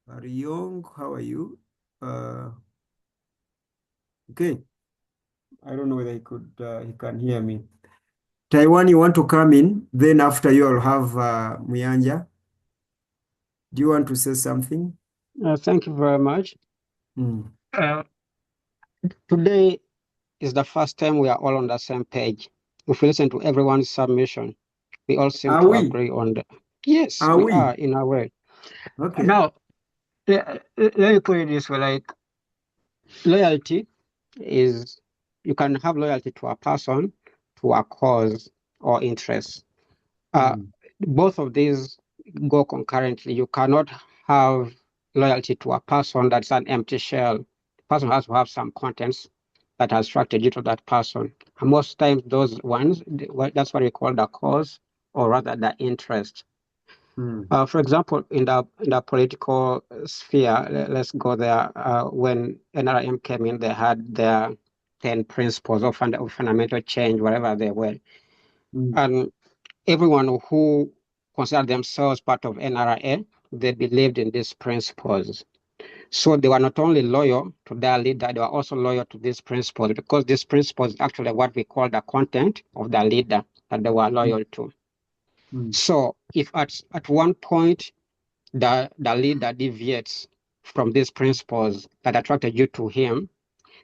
Ariong, how are you? Okay. I don't know whether he can hear me. Taiwan, you want to come in? Then after you, I'll have Muyanja. Do you want to say something? Thank you very much. Mm. Today is the first time we are all on the same page. If we listen to everyone's submission, we all seem Are to we? agree on the. Yes, Are we we? are in a way. Okay. Now, let me put it this way: like loyalty is, you can have loyalty to a person, to a cause or interest. Mm. Both of these go concurrently. You cannot have loyalty to a person that's an empty shell. The person has to have some contents that has attracted you to that person. And most times, those ones, that's what we call the cause, or rather the interest. Mm. For example, in the political sphere, let's go there. When NRM came in, they had their 10 principles of fundamental change, whatever they were. Mm. And everyone who considered themselves part of NRA, they believed in these principles. So they were not only loyal to their leader, they were also loyal to these principles, because these principles actually what we call the content of the leader that they were loyal to. Mm. So if at one point the leader deviates from these principles that attracted you to him,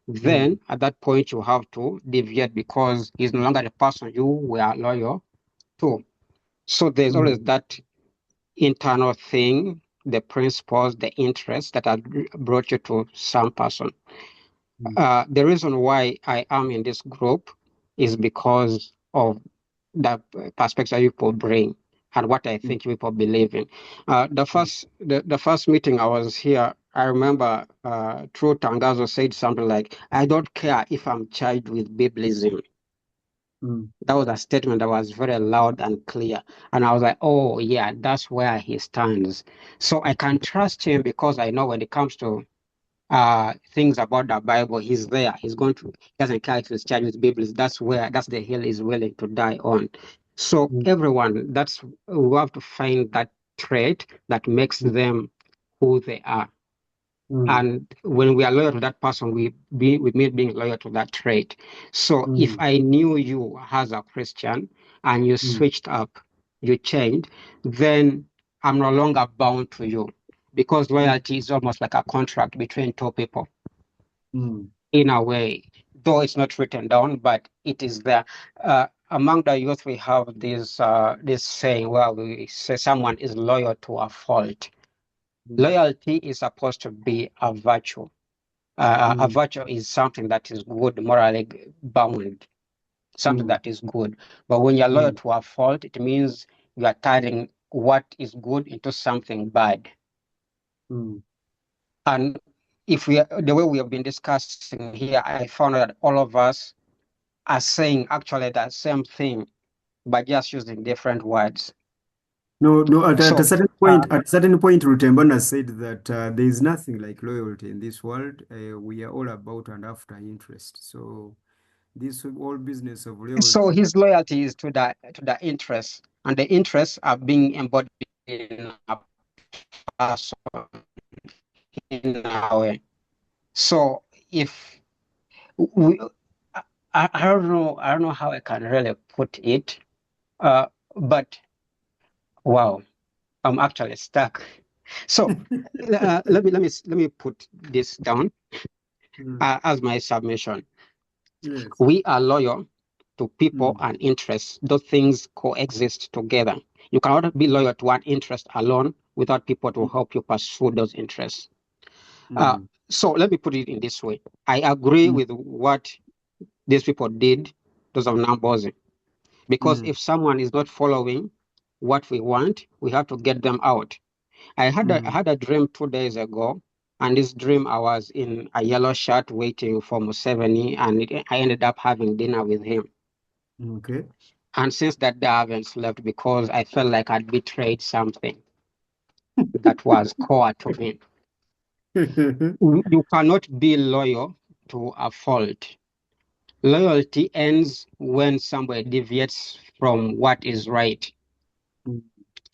then at that point you have to deviate, because he's no longer the person you were loyal to. So there's always that internal thing, the principles, the interests that have brought you to some person. The reason why I am in this group is because of the perspective people bring and what I think people believe in. The first meeting I was here, I remember True Tangazo said something like, "I don't care if I'm charged with Biblism." That was a statement that was very loud and clear. And I was like, oh, yeah, that's where he stands. So I can trust him because I know when it comes to things about the Bible, he's there. He's going to, he doesn't care if he's charged with Bibles. That's the hill he's willing to die on. So everyone, we have to find that trait that makes them who they are. And when we are loyal to that person, we mean being loyal to that trait. So if I knew you as a Christian and you switched up, you changed, then I'm no longer bound to you, because loyalty is almost like a contract between two people in a way, though it's not written down, but it is there. Among the youth, we have this saying where we say someone is loyal to a fault. Loyalty is supposed to be a virtue. A virtue is something that is good, morally bound, something that is good. But when you're loyal to a fault, it means you are turning what is good into something bad. And if the way we have been discussing here, I found that all of us are saying actually the same thing, but just using different words. No. At So, a certain point, Rutembana said that there is nothing like loyalty in this world. We are all about and after interest. So this whole business of loyalty. So his loyalty is to the interests, and the interests are being embodied in a person in a way. So if we, I don't know how I can really put it, but wow, I'm actually stuck. So let me put this down as my submission. Yes. We are loyal to people and interests. Those things coexist together. You cannot be loyal to one interest alone without people to help you pursue those interests. So let me put it in this way. I agree with what these people did, those of Nambooze, because if someone is not following what we want, we have to get them out. I had a dream 2 days ago, and this dream I was in a yellow shirt waiting for Museveni, and I ended up having dinner with him. Okay. And since that day, I haven't slept because I felt like I'd betrayed something that was core to me. You cannot be loyal to a fault. Loyalty ends when somebody deviates from what is right.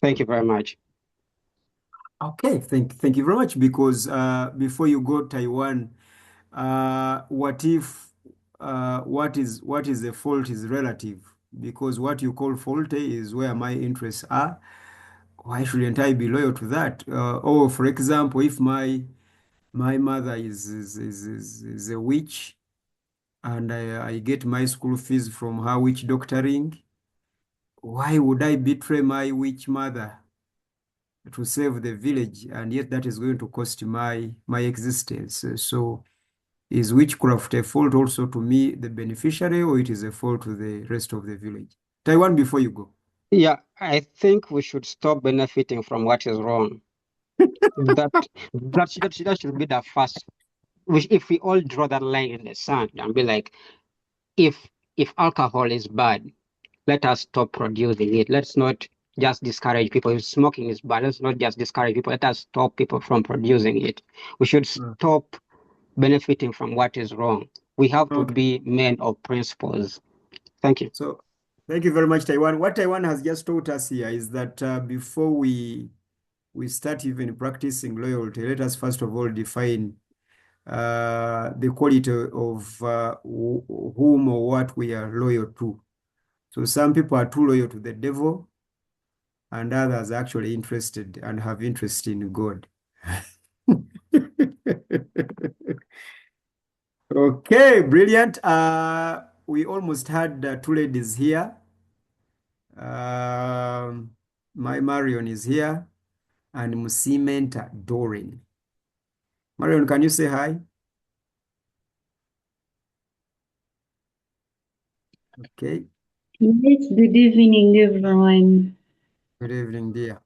Thank you very much. Okay, thank you very much. Because before you go, Taiwan, what if what is the fault is relative? Because what you call faulty is where my interests are. Why shouldn't I be loyal to that? Or for example, if my mother is a witch, and I get my school fees from her witch doctoring, why would I betray my witch mother to save the village? And yet that is going to cost my existence. So is witchcraft a fault also to me, the beneficiary, or it is a fault to the rest of the village? Taiwan, before you go. Yeah, I think we should stop benefiting from what is wrong. that should be the first. If we all draw that line in the sand and be like, if alcohol is bad, let us stop producing it. Let's not just discourage people. If smoking is bad, let's not just discourage people. Let us stop people from producing it. We should stop benefiting from what is wrong. We have to be men of principles. Thank you. So thank you very much, Taiwan. What Taiwan has just taught us here is that before we start even practicing loyalty, let us first of all define the quality of whom or what we are loyal to. So some people are too loyal to the devil, and others are actually interested and have interest in God. Okay, brilliant. We almost had 2 ladies here. My Marion is here, and Musimenta Dorin. Marion, can you say hi? Okay. Yes, good evening, everyone. Good evening, dear.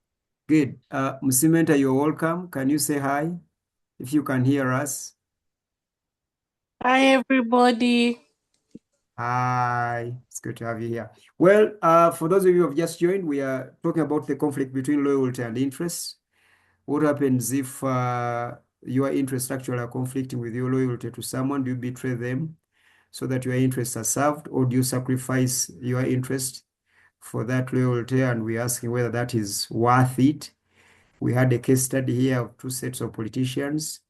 Good. Musimenta, you're welcome. Can you say hi if you can hear us? Hi, everybody. Hi, it's good to have you here. Well, for those of you who have just joined, we are talking about the conflict between loyalty and interest. What happens if your interests actually are conflicting with your loyalty to someone? Do you betray them so that your interests are served, or do you sacrifice your interest for that loyalty? And we're asking whether that is worth it. We had a case study here of two sets of politicians.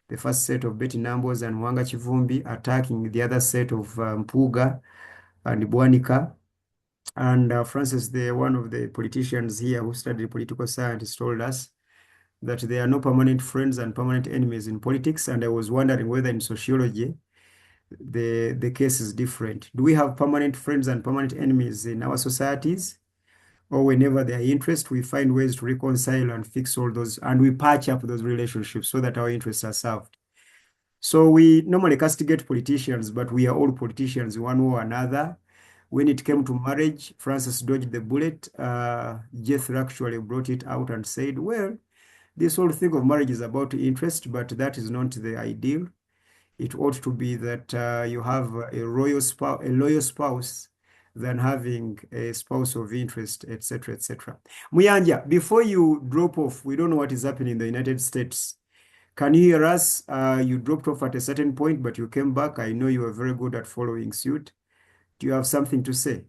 The first set of Betty Nambooze and Muwanga Chivumbi attacking the other set of Mpuuga and Bwanika. And Francis, one of the politicians here who studied political science, told us that there are no permanent friends and permanent enemies in politics. And I was wondering whether in sociology, the case is different. Do we have permanent friends and permanent enemies in our societies? Or whenever there are interests, we find ways to reconcile and fix all those, and we patch up those relationships so that our interests are served. So we normally castigate politicians, but we are all politicians one way or another. When it came to marriage, Francis dodged the bullet. Jethro actually brought it out and said, well, this whole thing of marriage is about interest, but that is not the ideal. It ought to be that you have a loyal spouse than having a spouse of interest, etc., etc. Muyanja, before you drop off, we don't know what is happening in the United States. Can you hear us? You dropped off at a certain point, but you came back. I know you are very good at following suit. Do you have something to say?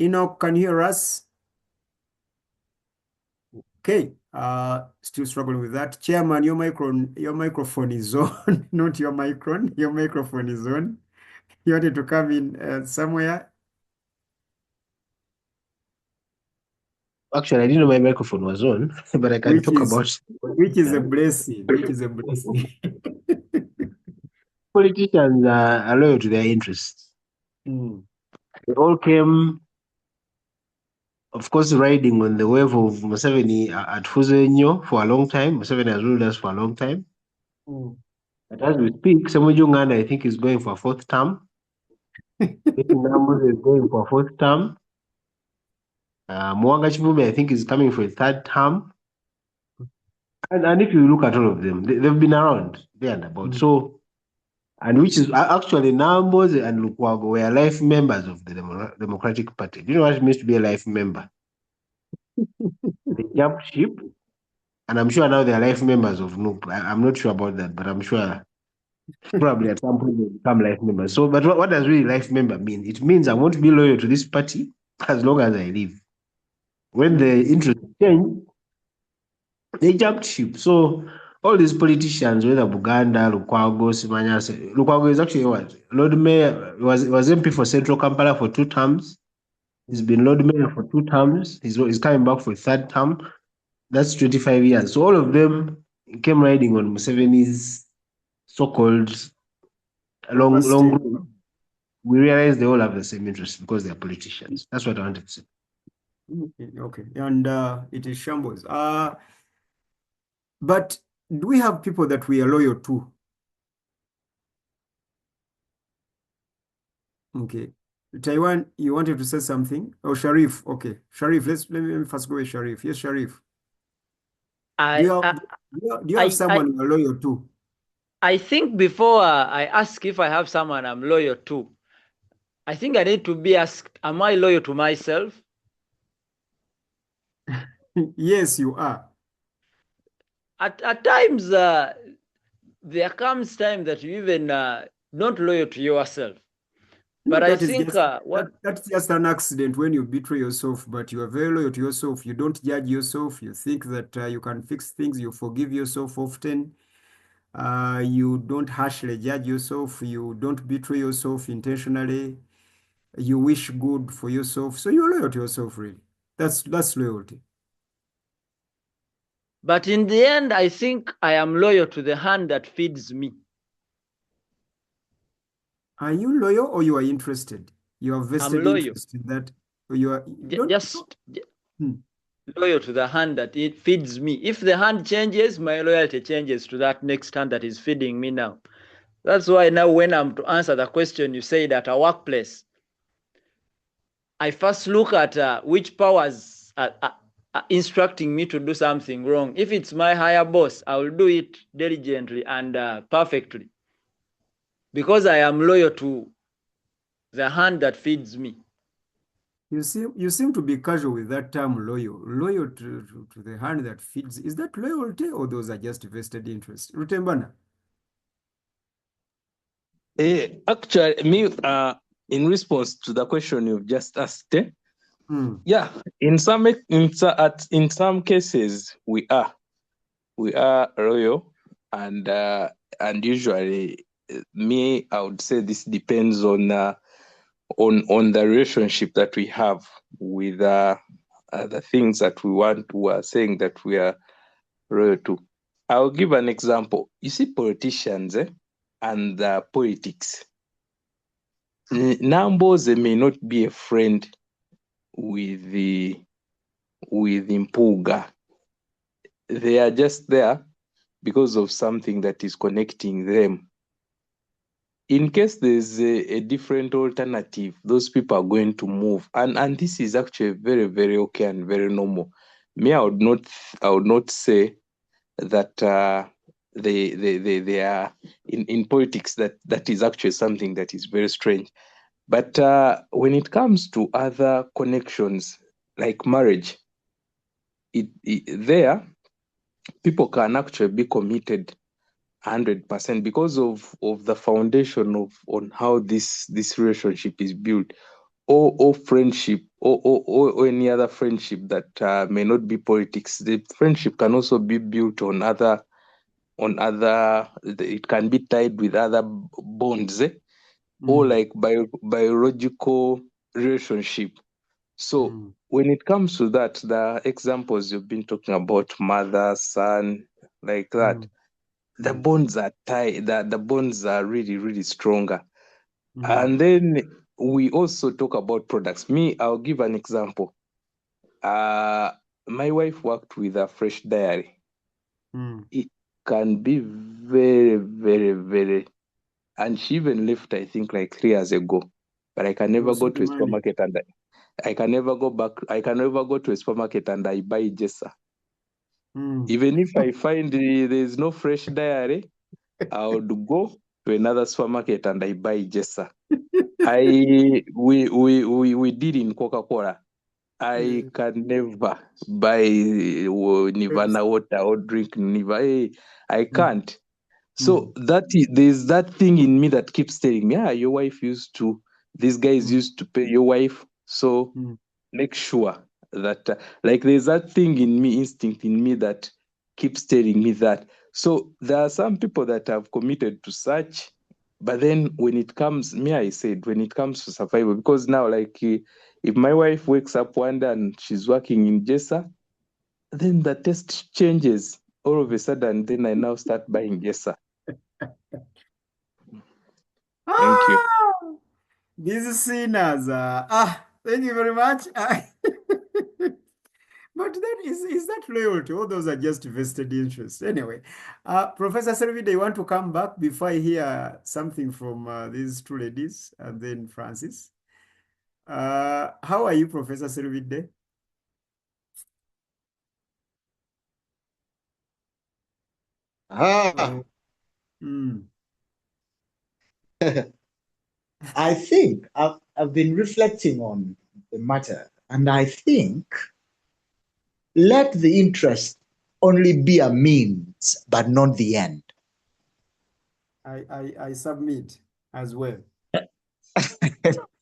Enoch, can you hear us? Okay, still struggling with that. Chairman, your microphone is on, not your micron. Your microphone is on. You wanted to come in somewhere? Actually, I didn't know my microphone was on, but I can Which talk is about a blessing. Which is a blessing. politicians are loyal to their interests. Mm. They all came, of course, riding on the wave of Museveni at Fuzenyo for a long time. Museveni has ruled us for a long time. Mm. But as we speak, Samuel Jungana, I think, is going for a fourth term. Betty Nambooze is going for a fourth term. Muwanga Chivumbi, I think, is coming for a third term. And if you look at all of them, they've been around there and about. So, and which is actually Nambooze and Lukwago were life members of the Democratic Party. Do you know what it means to be a life member? They jumped ship, and I'm sure now they're life members of NUP. I'm not sure about that, but I'm sure probably at some point they become life members. So, but what does really life member mean? It means I want to be loyal to this party as long as I live. When the interest change, they jumped ship. So all these politicians, whether Buganda, Lukwago, Simanyase, Lukwago is actually what? Lord Mayor was MP for Central Kampala for 2 terms. He's been Lord Mayor for 2 terms. He's coming back for a third term. That's 25 years. So all of them came riding on Museveni's so-called long. We realize they all have the same interests because they're politicians. That's what I wanted to say. Okay, and it is shambles. But do we have people that we are loyal to? Okay. Taiwan, you wanted to say something? Oh, Sharif. Okay. Sharif, let me first go with Sharif. Yes, Sharif. Do you have someone you're loyal to? I think before I ask if I have someone I'm loyal to, I think I need to be asked, am I loyal to myself? Yes, you are. At times, there comes time that you even not loyal to yourself. But I think that's just an accident when you betray yourself, but you are very loyal to yourself. You don't judge yourself. You think that you can fix things. You forgive yourself often. You don't harshly judge yourself. You don't betray yourself intentionally. You wish good for yourself. So you're loyal to yourself, really. That's loyalty. But in the end, I think I am loyal to the hand that feeds me. Are you loyal or you are interested? You have vested loyal. interest in that. Or you are Just Hmm. loyal to the hand that it feeds me. If the hand changes, my loyalty changes to that next hand that is feeding me now. That's why now when I'm to answer the question you said at a workplace, I first look at which powers are instructing me to do something wrong. If it's my higher boss, I will do it diligently and perfectly because I am loyal to the hand that feeds me. You seem to be casual with that term loyal. Loyal to the hand that feeds. Is that loyalty or those are just vested interests? Rutembana. Actually, me, in response to the question you've just asked, yeah, in some cases we are loyal, and usually me, I would say this depends on the relationship that we have with the things that we are saying that we are loyal to. I'll give an example. You see, politicians and politics. Nambooze may not be a friend with Mpuuga. They are just there because of something that is connecting them. In case there's a different alternative, those people are going to move, and this is actually very, very okay and very normal. Me, I would not say that they are in politics that is actually something that is very strange. But when it comes to other connections like marriage, there people can actually be committed 100% because of the foundation on how this relationship is built, or friendship, or any other friendship that may not be politics. The friendship can also be built on other. It can be tied with other bonds, or like biological relationship. So when it comes to that, the examples you've been talking about, mother, son, like that, the bonds are tied, the bonds are really, really stronger. And then we also talk about products. Me, I'll give an example. My wife worked with a fresh dairy. It can be very, very, very, and she even left, I think, like 3 years ago. But I can never go to a supermarket and I can never go back. I can never go to a supermarket and I buy Jessa. Even if I find there's no fresh dairy, I would go to another supermarket and I buy Jessa. We did in Coca-Cola. I can never buy Nirvana water or drink Nirvana. I can't. So there's that thing in me that keeps telling me, your wife used to, these guys used to pay your wife. So make sure that, like, there's that thing in me, instinct in me that keeps telling me that. So there are some people that have committed to such, but then when it comes, I said, when it comes to survival, because now, like, if my wife wakes up one day and she's working in Jessa, then the taste changes all of a sudden. Then I now start buying Jessa. Thank you. These sinners. Thank you very much. But that is that loyalty? All those are just vested interests. Anyway, Professor Selvide, you want to come back before I hear something from these two ladies and then Francis? How are you, Professor Selvide? I think I've been reflecting on the matter, and I think let the interest only be a means, but not the end. I submit as well.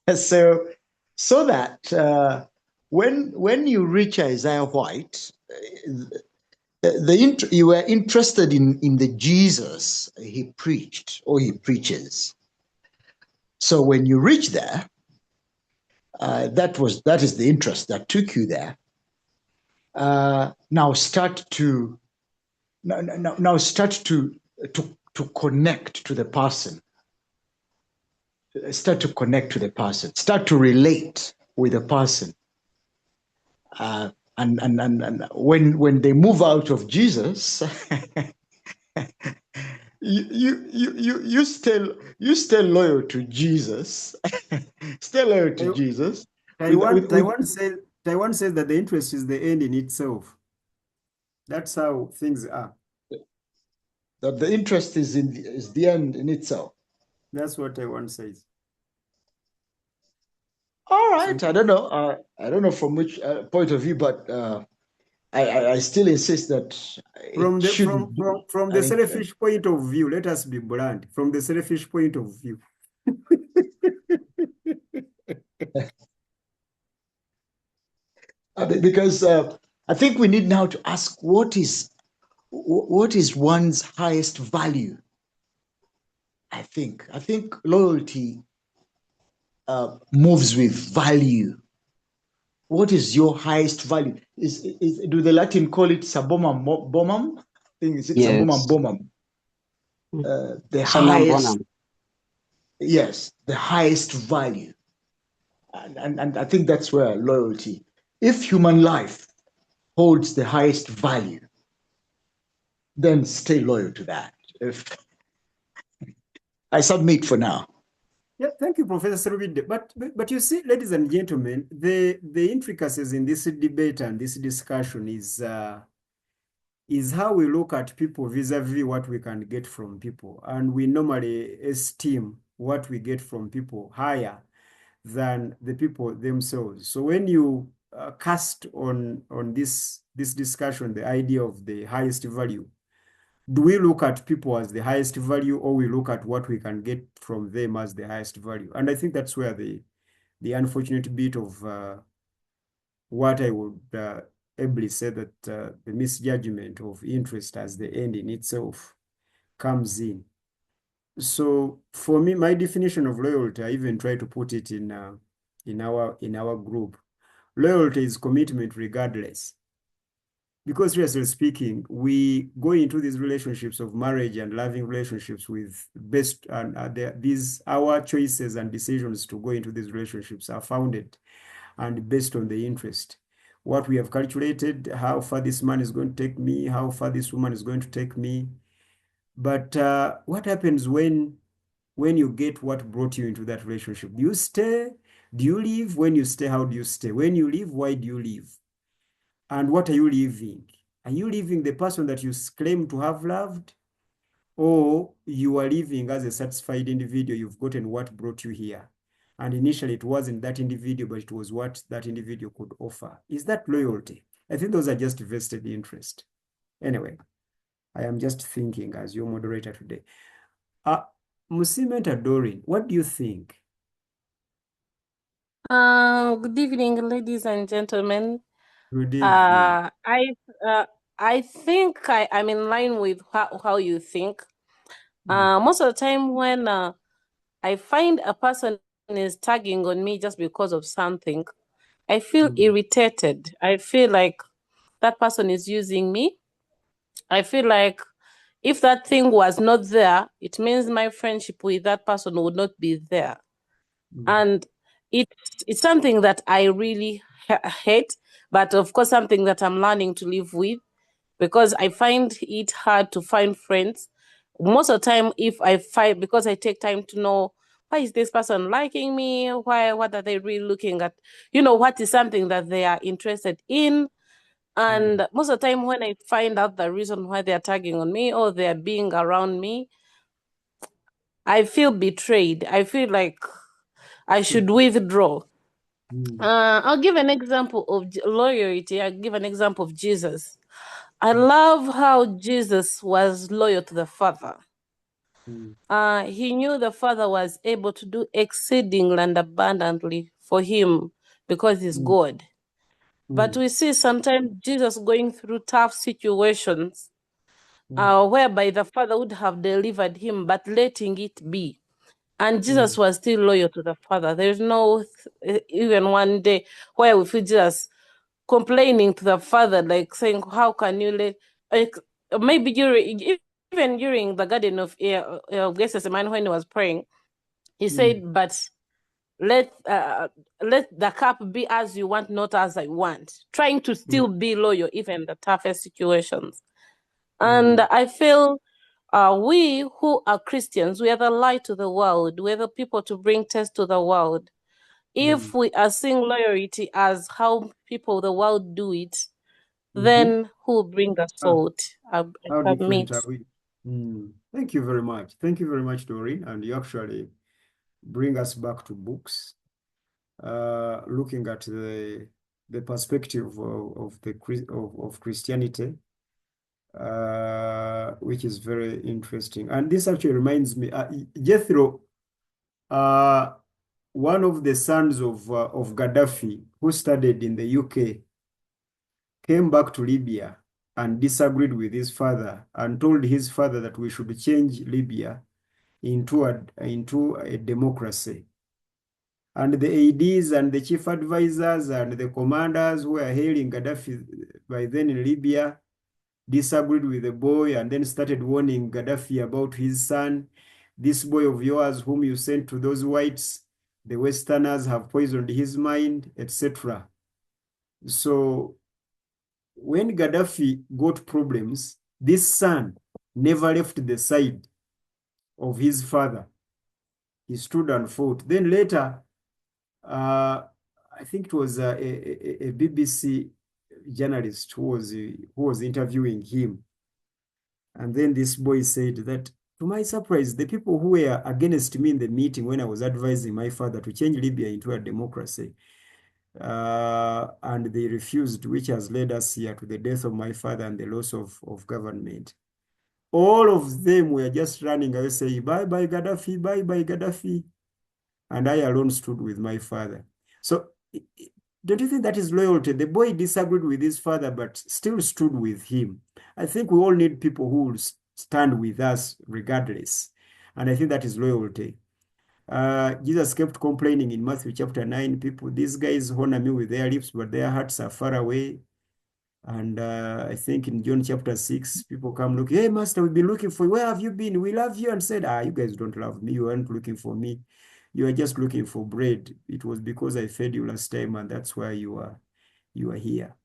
So that when you reach Isaiah White, you were interested in the Jesus he preached or he preaches. So when you reach there, that is the interest that took you there. Now start to connect to the person. start to connect to the person, start to relate with the person. And when they move out of Jesus, you stay loyal to Jesus. Stay loyal to Jesus. Taiwan says that the interest is the end in itself. That's how things are. That the interest is the end in itself. That's what Taiwan says. All right, so, I don't know. I don't know from which point of view, but I still insist that from the selfish point of view, let us be blunt. From the selfish point of view. Because I think we need now to ask what is one's highest value. I think loyalty moves with value. What is your highest value? Do the Latin call it sabomam bomam? I think it's sabomam bomam. The highest. Yes, the highest value. And I think that's where loyalty, if human life holds the highest value, then stay loyal to that. If I submit for now. Yeah, thank you, Professor Serubide. But you see, ladies and gentlemen, the intricacies in this debate and this discussion is how we look at people vis-a-vis what we can get from people. And we normally esteem what we get from people higher than the people themselves. So when you cast on this discussion, the idea of the highest value, do we look at people as the highest value, or we look at what we can get from them as the highest value? And I think that's where the unfortunate bit of what I would ably say that the misjudgment of interest as the end in itself comes in. So for me, my definition of loyalty, I even try to put it in our group. Loyalty is commitment regardless. Because seriously speaking, we go into these relationships of marriage and loving relationships with our choices and decisions to go into these relationships are founded and based on the interest. What we have calculated, how far this man is going to take me, how far this woman is going to take me. But what happens when you get what brought you into that relationship? Do you stay? Do you leave? When you stay, how do you stay? When you leave, why do you leave? And what are you leaving? Are you leaving the person that you claim to have loved? Or you are living as a satisfied individual? You've gotten what brought you here. And initially it wasn't that individual, but it was what that individual could offer. Is that loyalty? I think those are just vested interest. Anyway, I am just thinking as your moderator today. Musimenta Dorin, what do you think? Good evening, ladies and gentlemen. Good evening. I think I'm in line with how you think. Most of the time when I find a person is tagging on me just because of something, I feel irritated. I feel like that person is using me. I feel like if that thing was not there, it means my friendship with that person would not be there. And it's something that I really hate, but of course something that I'm learning to live with, because I find it hard to find friends. Most of the time, if I find, because I take time to know, why is this person liking me? What are they really looking at? What is something that they are interested in? And most of the time when I find out the reason why they're tagging on me or they're being around me, I feel betrayed. I feel like I should withdraw. I'll give an example of loyalty. I'll give an example of Jesus. I love how Jesus was loyal to the Father. He knew the Father was able to do exceedingly and abundantly for him because he's God. But we see sometimes Jesus going through tough situations whereby the Father would have delivered him, but letting it be. And Jesus was still loyal to the Father. There's no even one day where we feel Jesus complaining to the Father, like saying, how can you let, like, maybe even during the Garden of Gethsemane when he was praying, He said, but let the cup be as you want, not as I want. Trying to still be loyal, even in the toughest situations. And I feel we who are Christians, we are the light to the world. We are the people to bring test to the world. If we are seeing loyalty as how people of the world do it, then who will bring the salt? How different are we? Thank you very much. Thank you very much, Doreen. And you actually bring us back to books, looking at the perspective of Christianity, which is very interesting. And this actually reminds me, Jethro, one of the sons of Gaddafi, who studied in the UK, came back to Libya and disagreed with his father and told his father that we should change Libya into a democracy. And the ADs and the chief advisors and the commanders who were hailing Gaddafi by then in Libya disagreed with the boy and then started warning Gaddafi about his son. This boy of yours whom you sent to those whites, the Westerners have poisoned his mind, etc. So when Gaddafi got problems, this son never left the side of his father. He stood and fought. Then later, I think it was a BBC journalist who was interviewing him. And then this boy said that, to my surprise, the people who were against me in the meeting when I was advising my father to change Libya into a democracy, and they refused, which has led us here to the death of my father and the loss of government. All of them were just running away saying, bye-bye Gaddafi, bye-bye Gaddafi. And I alone stood with my father. So don't you think that is loyalty? The boy disagreed with his father, but still stood with him. I think we all need people who will stand with us regardless. And I think that is loyalty. Jesus kept complaining in Matthew chapter 9, these guys honor me with their lips, but their hearts are far away. And I think in John chapter 6, people come look, hey, Master, we've been looking for you. Where have you been? We love you. And said, you guys don't love me. You aren't looking for me. You are just looking for bread. It was because I fed you last time, and that's why you are here.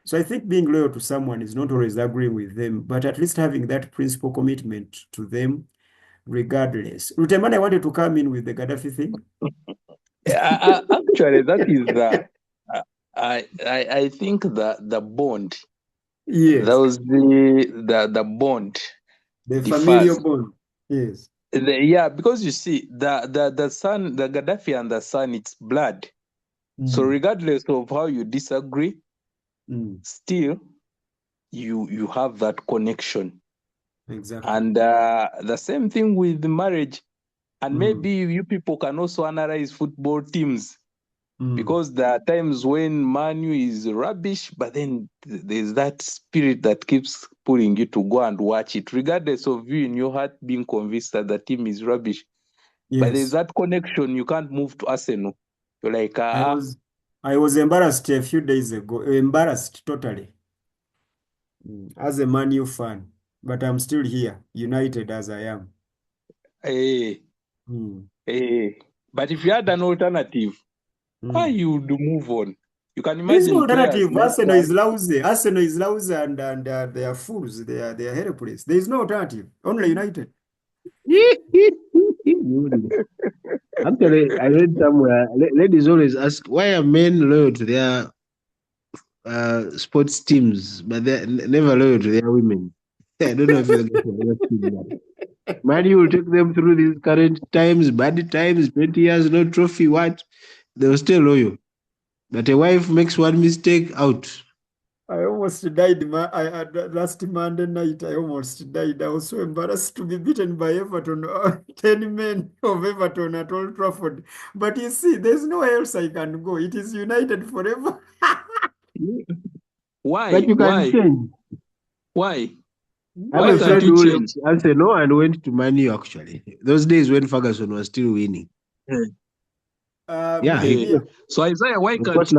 So I think being loyal to someone is not always agreeing with them, but at least having that principle commitment to them regardless. Rutemana, I wanted to come in with the Gaddafi thing. Actually, that is I think the bond. Yes. That was the bond. The familial bond. Yes. Because you see, the son, the Gaddafi and the son, it's blood. So regardless of how you disagree, still you have that connection. Exactly. And the same thing with the marriage. And maybe you people can also analyze football teams, because there are times when Manu is rubbish, but then there's that spirit that keeps pulling you to go and watch it, regardless of you in your heart being convinced that the team is rubbish. Yes. But there's that connection. You can't move to Arsenal. You're like, I was embarrassed a few days ago. Embarrassed totally. As a Man U fan, but I'm still here, united as I am. But if you had an alternative, you would move on. You can imagine. There's no alternative. Arsenal is lousy. Arsenal is lousy, and they are fools. They are helpless. There is no alternative. Only United. Actually, I read somewhere, ladies always ask, why are men loyal to their sports teams, but they're never loyal to their women? I don't know if you're that. Man, you will take them through these current times, bad times, 20 years, no trophy, what? They will stay loyal. But a wife makes one mistake, out. I almost died last Monday night. I almost died. I was so embarrassed to be beaten by Everton, 10 men of Everton at Old Trafford. But you see, there's nowhere else I can go. It is United forever. Why? But you can change. Why? I have a friend who answered no and went to Man U, actually. Those days when Ferguson was still winning. So Isaiah, why can't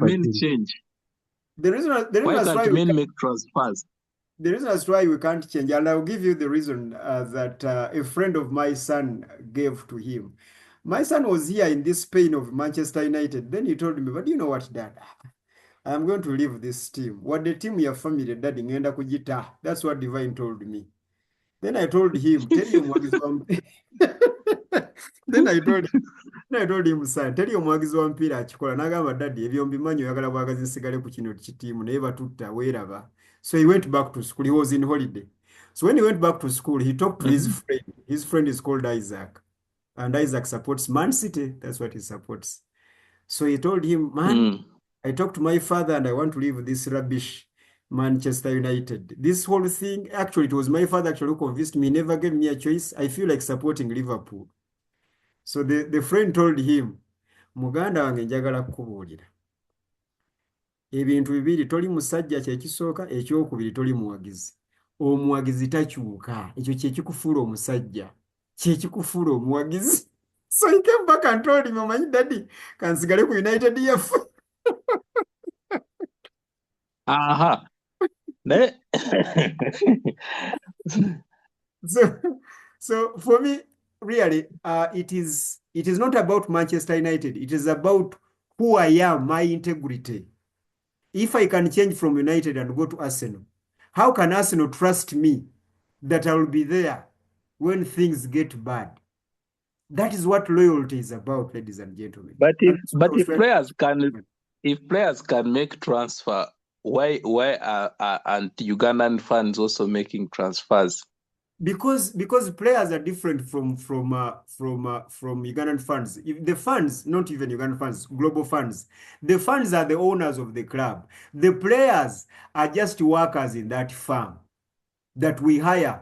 men change? The reason why can't men make transfers? the reason as to why we can't change, and I'll give you the reason that a friend of my son gave to him. My son was here in this pain of Manchester United. Then he told me, but you know what, Dad? I am going to leave this team. What the team your family, Daddy, ngenda kujita. That's what Divine told me. Then I told him, tell you Then I told him, son, tell you mwagizi wa mpira akikola n'agamba daddy ebyo mbimanyi oyagala bwagazi nsigale ku kino kitiimu naye batutta weeraba. So he went back to school. He was in holiday. So when he went back to school, he talked to his friend. His friend is called Isaac. And Isaac supports Man City. That's what he supports. So he told him, man, I talked to my father and I want to leave this rubbish Manchester United. This whole thing, actually, it was my father actually who convinced me. He never gave me a choice. I feel like supporting Liverpool. So the friend told him, muganda wange njagala kukubuulira. Ebintu bibiri toli musajja kyekisooka, ekyokubiri toli muwagizi. Omuwagizi takyuka. Ekyo kyekikufuula omusajja. Kyekikufuula omuwagizi. So he came back and told him, omanyi daddy, kansigale ku United yafu. Aha. So for me, really, it is not about Manchester United. It is about who I am, my integrity. If I can change from United and go to Arsenal, how can Arsenal trust me that I will be there when things get bad? That is what loyalty is about, ladies and gentlemen. But if players can make transfer, why aren't Ugandan fans also making transfers? Because players are different from Ugandan fans. If the fans, not even Ugandan fans, global fans, the fans are the owners of the club. The players are just workers in that farm that we hire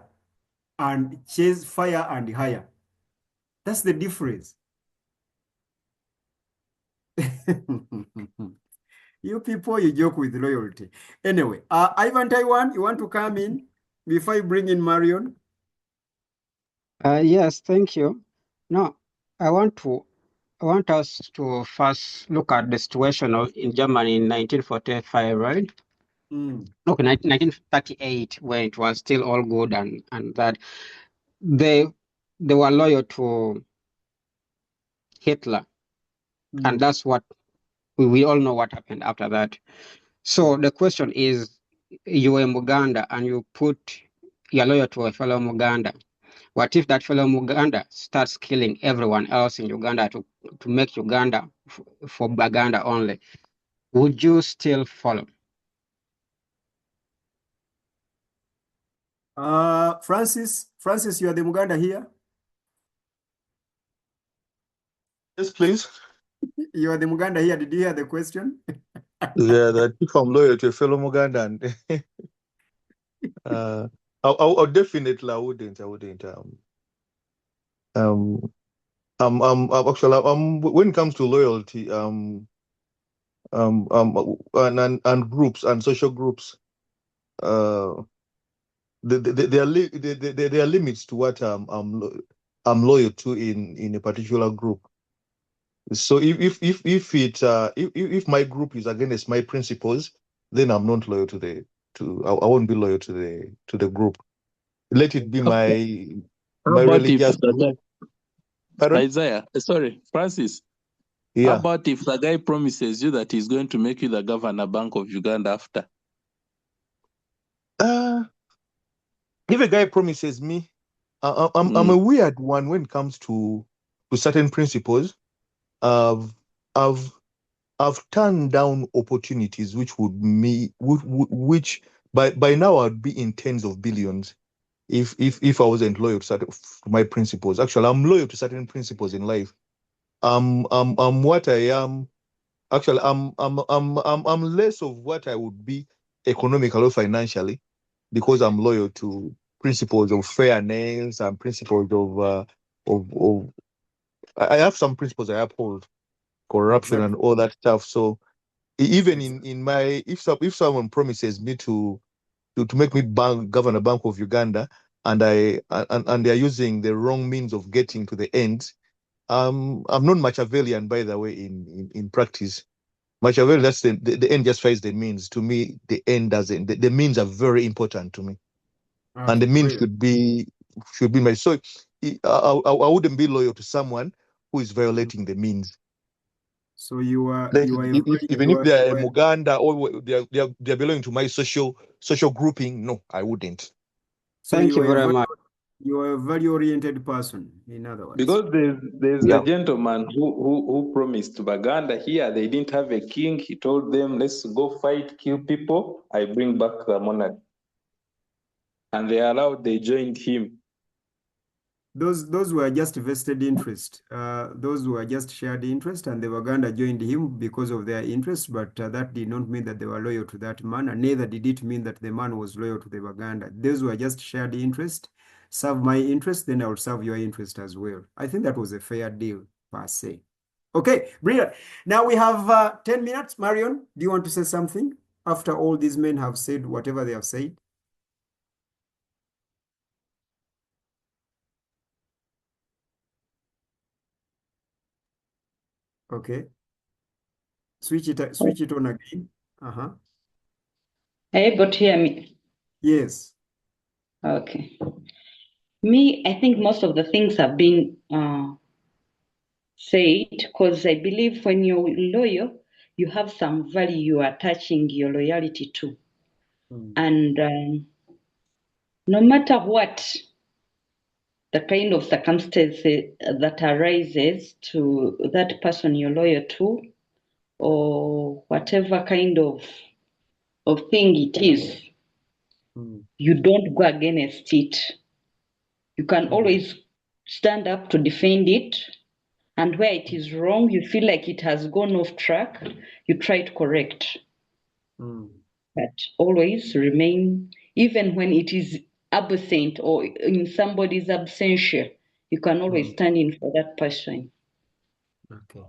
and chase, fire and hire. That's the difference. You people, you joke with loyalty. Anyway, Ivan Taiwan, you want to come in before I bring in Marion? Yes, thank you. No, I want us to first look at the situation in Germany in 1945, right? Okay, 1938, when it was still all good and that they were loyal to Hitler, and that's what we all know what happened after that. So the question is, you were in Muganda and you you're loyal to a fellow Muganda. What if that fellow Muganda starts killing everyone else in Uganda to make Uganda for Baganda only? Would you still follow? Francis, you are the Muganda here? Yes, please. You are the Muganda here. Did you hear the question? Yeah, that if I'm loyal to a fellow Mugandan, I definitely I wouldn't. Actually, when it comes to loyalty, and groups and social groups, there are limits to what I'm loyal to in a particular group. So if my group is against my principles, then I'm not loyal I won't be loyal to the group. Let it be my religious group. Isaiah, sorry, Francis. Yeah. How about if the guy promises you that he's going to make you the governor bank of Uganda after? If a guy promises me, I'm a weird one when it comes to certain principles. I've turned down opportunities which which by now I'd be in tens of billions if I wasn't loyal to my principles. Actually, I'm loyal to certain principles in life. I'm what I am. Actually, I'm less of what I would be economically or financially because I'm loyal to principles of fairness and principles of I have some principles I uphold, corruption and all that stuff. So even in my if someone promises me to make me govern a bank of Uganda and they're using the wrong means of getting to the end, I'm not Machiavellian, by the way, in practice. Machiavelli, that's the end justifies the means. To me, the end doesn't. The means are very important to me, and the means should be my. So I wouldn't be loyal to someone who is violating the means. So you are Like, you are even if they are a Muganda or they are belonging to my social grouping, no, I wouldn't. So Thank you very much. You are a value-oriented person, in other words. Because there's a gentleman who promised Baganda here, they didn't have a king. He told them, let's go fight, kill people. I bring back the monarchy. And they joined him. Those were just vested interest. Those were just shared interest, and the Waganda joined him because of their interest, but that did not mean that they were loyal to that man, and neither did it mean that the man was loyal to the Waganda. Those were just shared interest. Serve my interest, then I will serve your interest as well. I think that was a fair deal, per se. Okay, brilliant. Now we have 10 minutes. Marion, do you want to say something after all these men have said whatever they have said? Okay. Switch it on again. Are you able to hear me? Yes. Okay. Me, I think most of the things have been said, because I believe when you're loyal, you have some value you are attaching your loyalty to. And no matter what the kind of circumstances that arises to that person you're loyal to, or whatever kind of thing it is, you don't go against it. You can always stand up to defend it. And where it is wrong, you feel like it has gone off track, you try to correct. But always remain, even when it is absent or in somebody's absentia, you can always stand in for that person. Okay.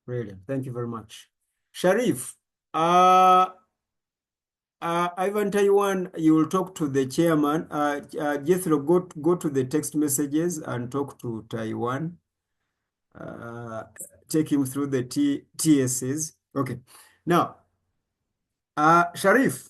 Brilliant. Thank you very much. Sharif, Ivan Taiwan, you will talk to the chairman. Jethro, go to the text messages and talk to Taiwan. Take him through the TSs. Okay. Now, Sharif,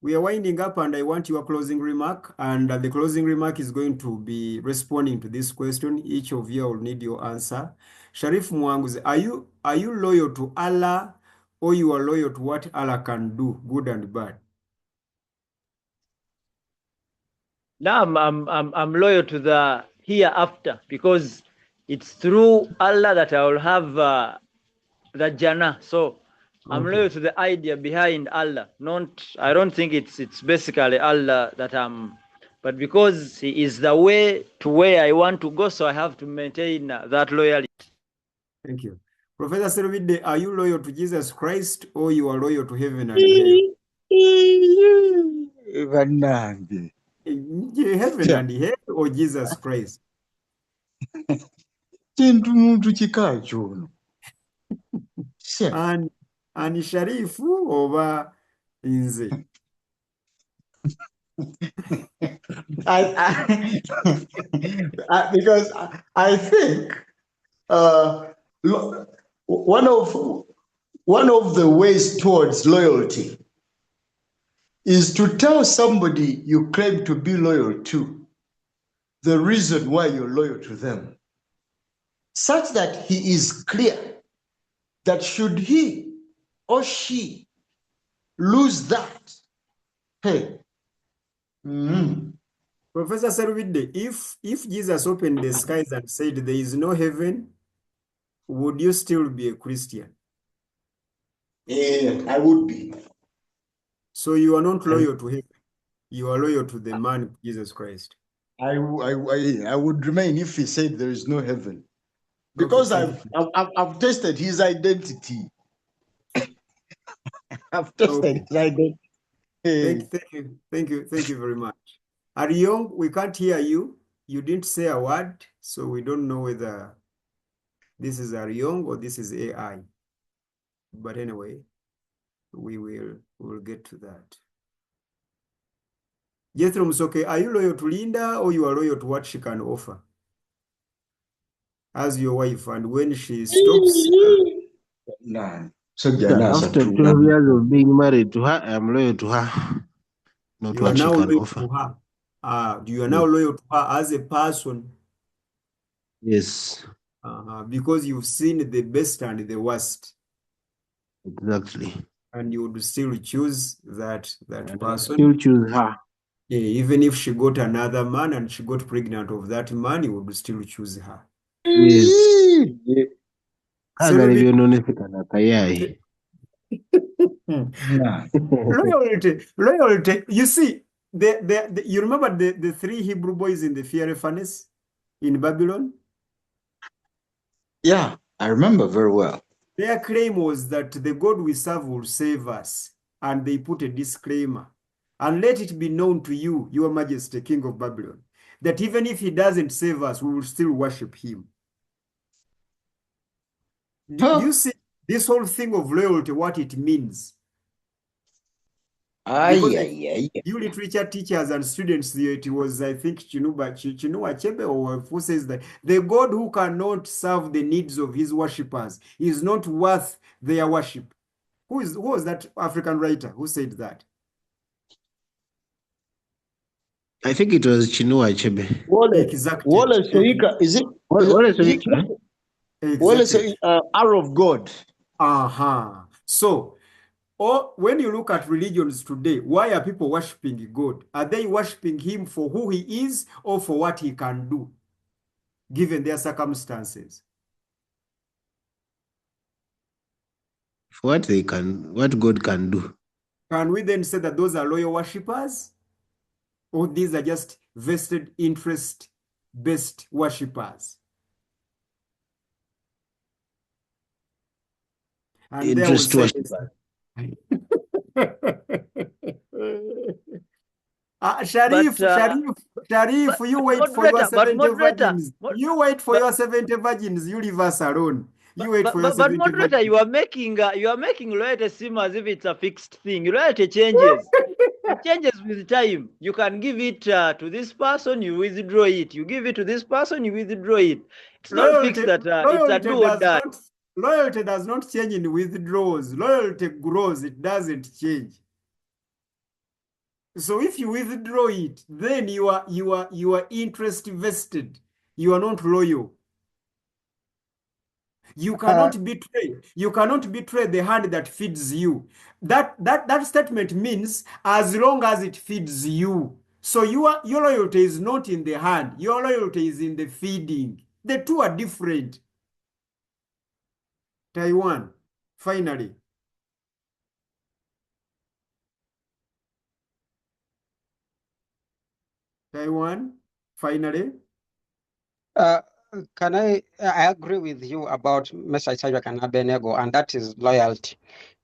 we are winding up and I want your closing remark. And the closing remark is going to be responding to this question. Each of you will need your answer. Sharif Muwanga, are you loyal to Allah, or you are loyal to what Allah can do, good and bad? Now I'm loyal to the hereafter, because it's through Allah that I will have the Jannah. So I'm loyal to the idea behind Allah. I don't think it's basically Allah that but because He is the way to where I want to go, so I have to maintain that loyalty. Thank you. Professor Servide, are you loyal to Jesus Christ, or you are loyal to heaven and hell? Heaven and hell, or Jesus Christ? And Sharifu over Inze. Because I think one of the ways towards loyalty is to tell somebody you claim to be loyal to the reason why you're loyal to them, such that he is clear that should he or she lose that, hey. Professor Serwide, if Jesus opened the skies and said there is no heaven, would you still be a Christian? Yeah, I would be. So you are not loyal to heaven. You are loyal to the man, Jesus Christ. I would remain if he said there is no heaven. Because I've tested his identity. I've tested his identity. Thank you very much. Ariong, we can't hear you. You didn't say a word, so we don't know whether this is Ariong or this is AI. But anyway, we'll get to that. Jethro Musoke, are you loyal to Linda, or you are loyal to what she can offer? as your wife, and when she stops, Nah. After 12 years of being married to her, I am loyal to her. Not you are what she now can loyal offer. to her. You are now loyal to her as a person, Yes, because you've seen the best and the worst, exactly. and you would still choose that And I person. still choose her. Yeah, even if she got another man and she got pregnant of that man, you would still choose her. Yes. Selvi- loyalty. You see, you remember the three Hebrew boys in the fiery furnace in Babylon? Yeah, I remember very well. Their claim was that the God we serve will save us, and they put a disclaimer. And let it be known to you, your majesty, king of Babylon, that even if he doesn't save us, we will still worship him. Do you see this whole thing of loyalty, what it means? Because you literature teachers and students, it was, I think, Chinua Achebe, or who says that the God who cannot serve the needs of his worshippers is not worth their worship. Who was that African writer who said that? I think it was Chinua Achebe. Exactly. Wole Soyinka, is it? Wole Soyinka? Wole Exactly. Hour of God. So, or when you look at religions today, why are people worshiping God? Are they worshiping him for who he is or for what he can do, given their circumstances? For what God can do. Can we then say that those are loyal worshippers? Or these are just vested interest-based worshippers? And there was Interest Sharif, you wait for your 70 virgins. You wait for your 70 virgins. You leave us alone. You wait for your 70 But moderator, virgins. you are making loyalty seem as if it's a fixed thing. Loyalty changes. It changes with time. You can give it to this person, you withdraw it. You give it to this person, you withdraw it. It's not fixed that it's a do or die. Loyalty does not change in withdrawals. Loyalty grows. It doesn't change. So if you withdraw it, then you are interest vested. You are not loyal. You cannot betray. You cannot betray the hand that feeds you. That statement means as long as it feeds you. So your loyalty is not in the hand. Your loyalty is in the feeding. The two are different. Taiwan, finally. Taiwan, finally. Can I agree with you about Mr. Isaac and Abednego, and that is loyalty.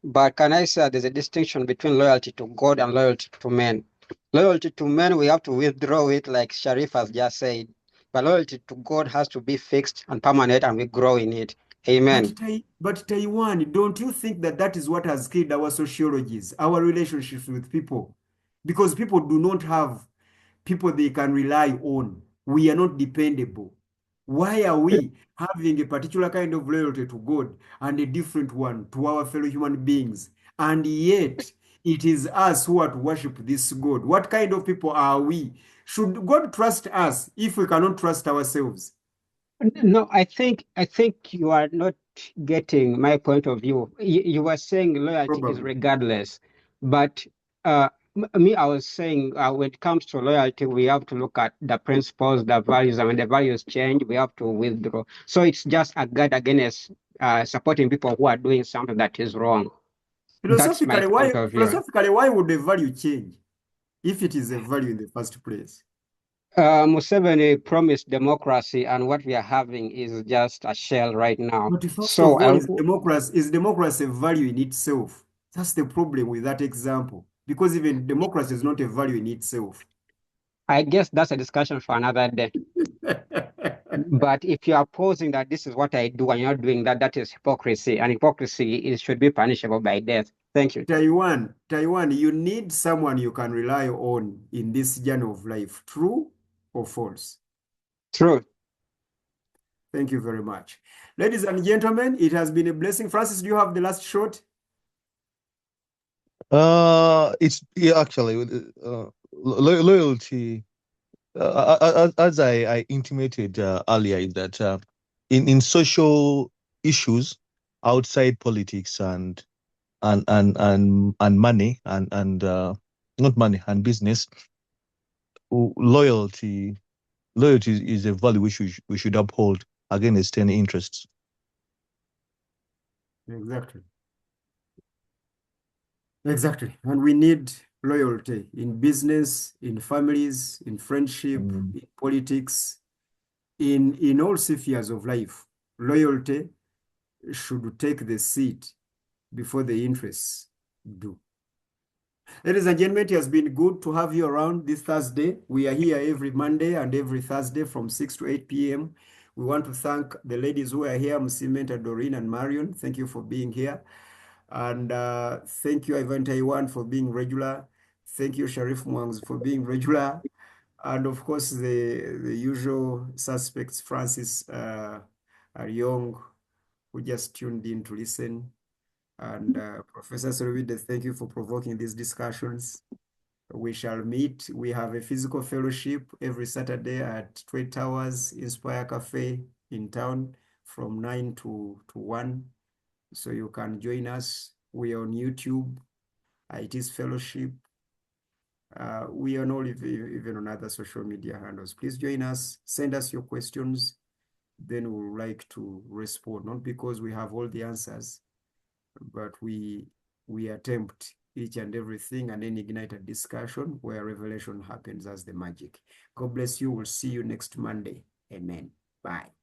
But can I say there's a distinction between loyalty to God and loyalty to men? Loyalty to men, we have to withdraw it, like Sharif has just said. But loyalty to God has to be fixed and permanent, and we grow in it. Amen. But Taiwan, don't you think that is what has killed our sociologies, our relationships with people? Because people do not have people they can rely on. We are not dependable. Why are we having a particular kind of loyalty to God and a different one to our fellow human beings? And yet, it is us who are to worship this God. What kind of people are we? Should God trust us if we cannot trust ourselves? No, I think you are not getting my point of view. You were saying loyalty is Probably. regardless, but me, I was saying when it comes to loyalty, we have to look at the principles, the values, and when the values change, we have to withdraw. So it's just a guard against supporting people who are doing something that is wrong. That's my point of view. Philosophically, why would the value change if it is a value in the first place? Museveni promised democracy, and what we are having is just a shell right now. But first So of all, is democracy a value in itself? That's the problem with that example. Because even democracy is not a value in itself. I guess that's a discussion for another day. But if you are posing that this is what I do and you're not doing that, that is hypocrisy. And hypocrisy should be punishable by death. Thank you. Taiwan, you need someone you can rely on in this journey of life. True or false? True. Thank you very much. Ladies and gentlemen, it has been a blessing. Francis, do you have the last shot? It's actually loyalty. As I intimated earlier, is that in social issues outside politics and money and not money and business, loyalty is a value we should uphold against any interests. Exactly. Exactly. And we need loyalty in business, in families, in friendship, in politics, in all spheres of life. Loyalty should take the seat before the interests do. Ladies and gentlemen, it has been good to have you around this Thursday. We are here every Monday and every Thursday from 6 to 8 p.m. We want to thank the ladies who are here, Msimenta, Doreen, and Marion. Thank you for being here. And thank you, Ivan Taiwan, for being regular. Thank you, Sharif Mwangs, for being regular. And of course, the usual suspects, Francis Aryong, who just tuned in to listen. And Professor Sorowide, thank you for provoking these discussions. We shall meet. We have a physical fellowship every Saturday at Twin Towers Inspire Cafe in town from 9 to 1. So you can join us. We are on YouTube, iTiS Fellowship. We are all even on other social media handles. Please join us. Send us your questions. Then we would like to respond, not because we have all the answers, but we attempt each and everything and then ignite a discussion where revelation happens as the magic. God bless you. We'll see you next Monday. Amen. Bye.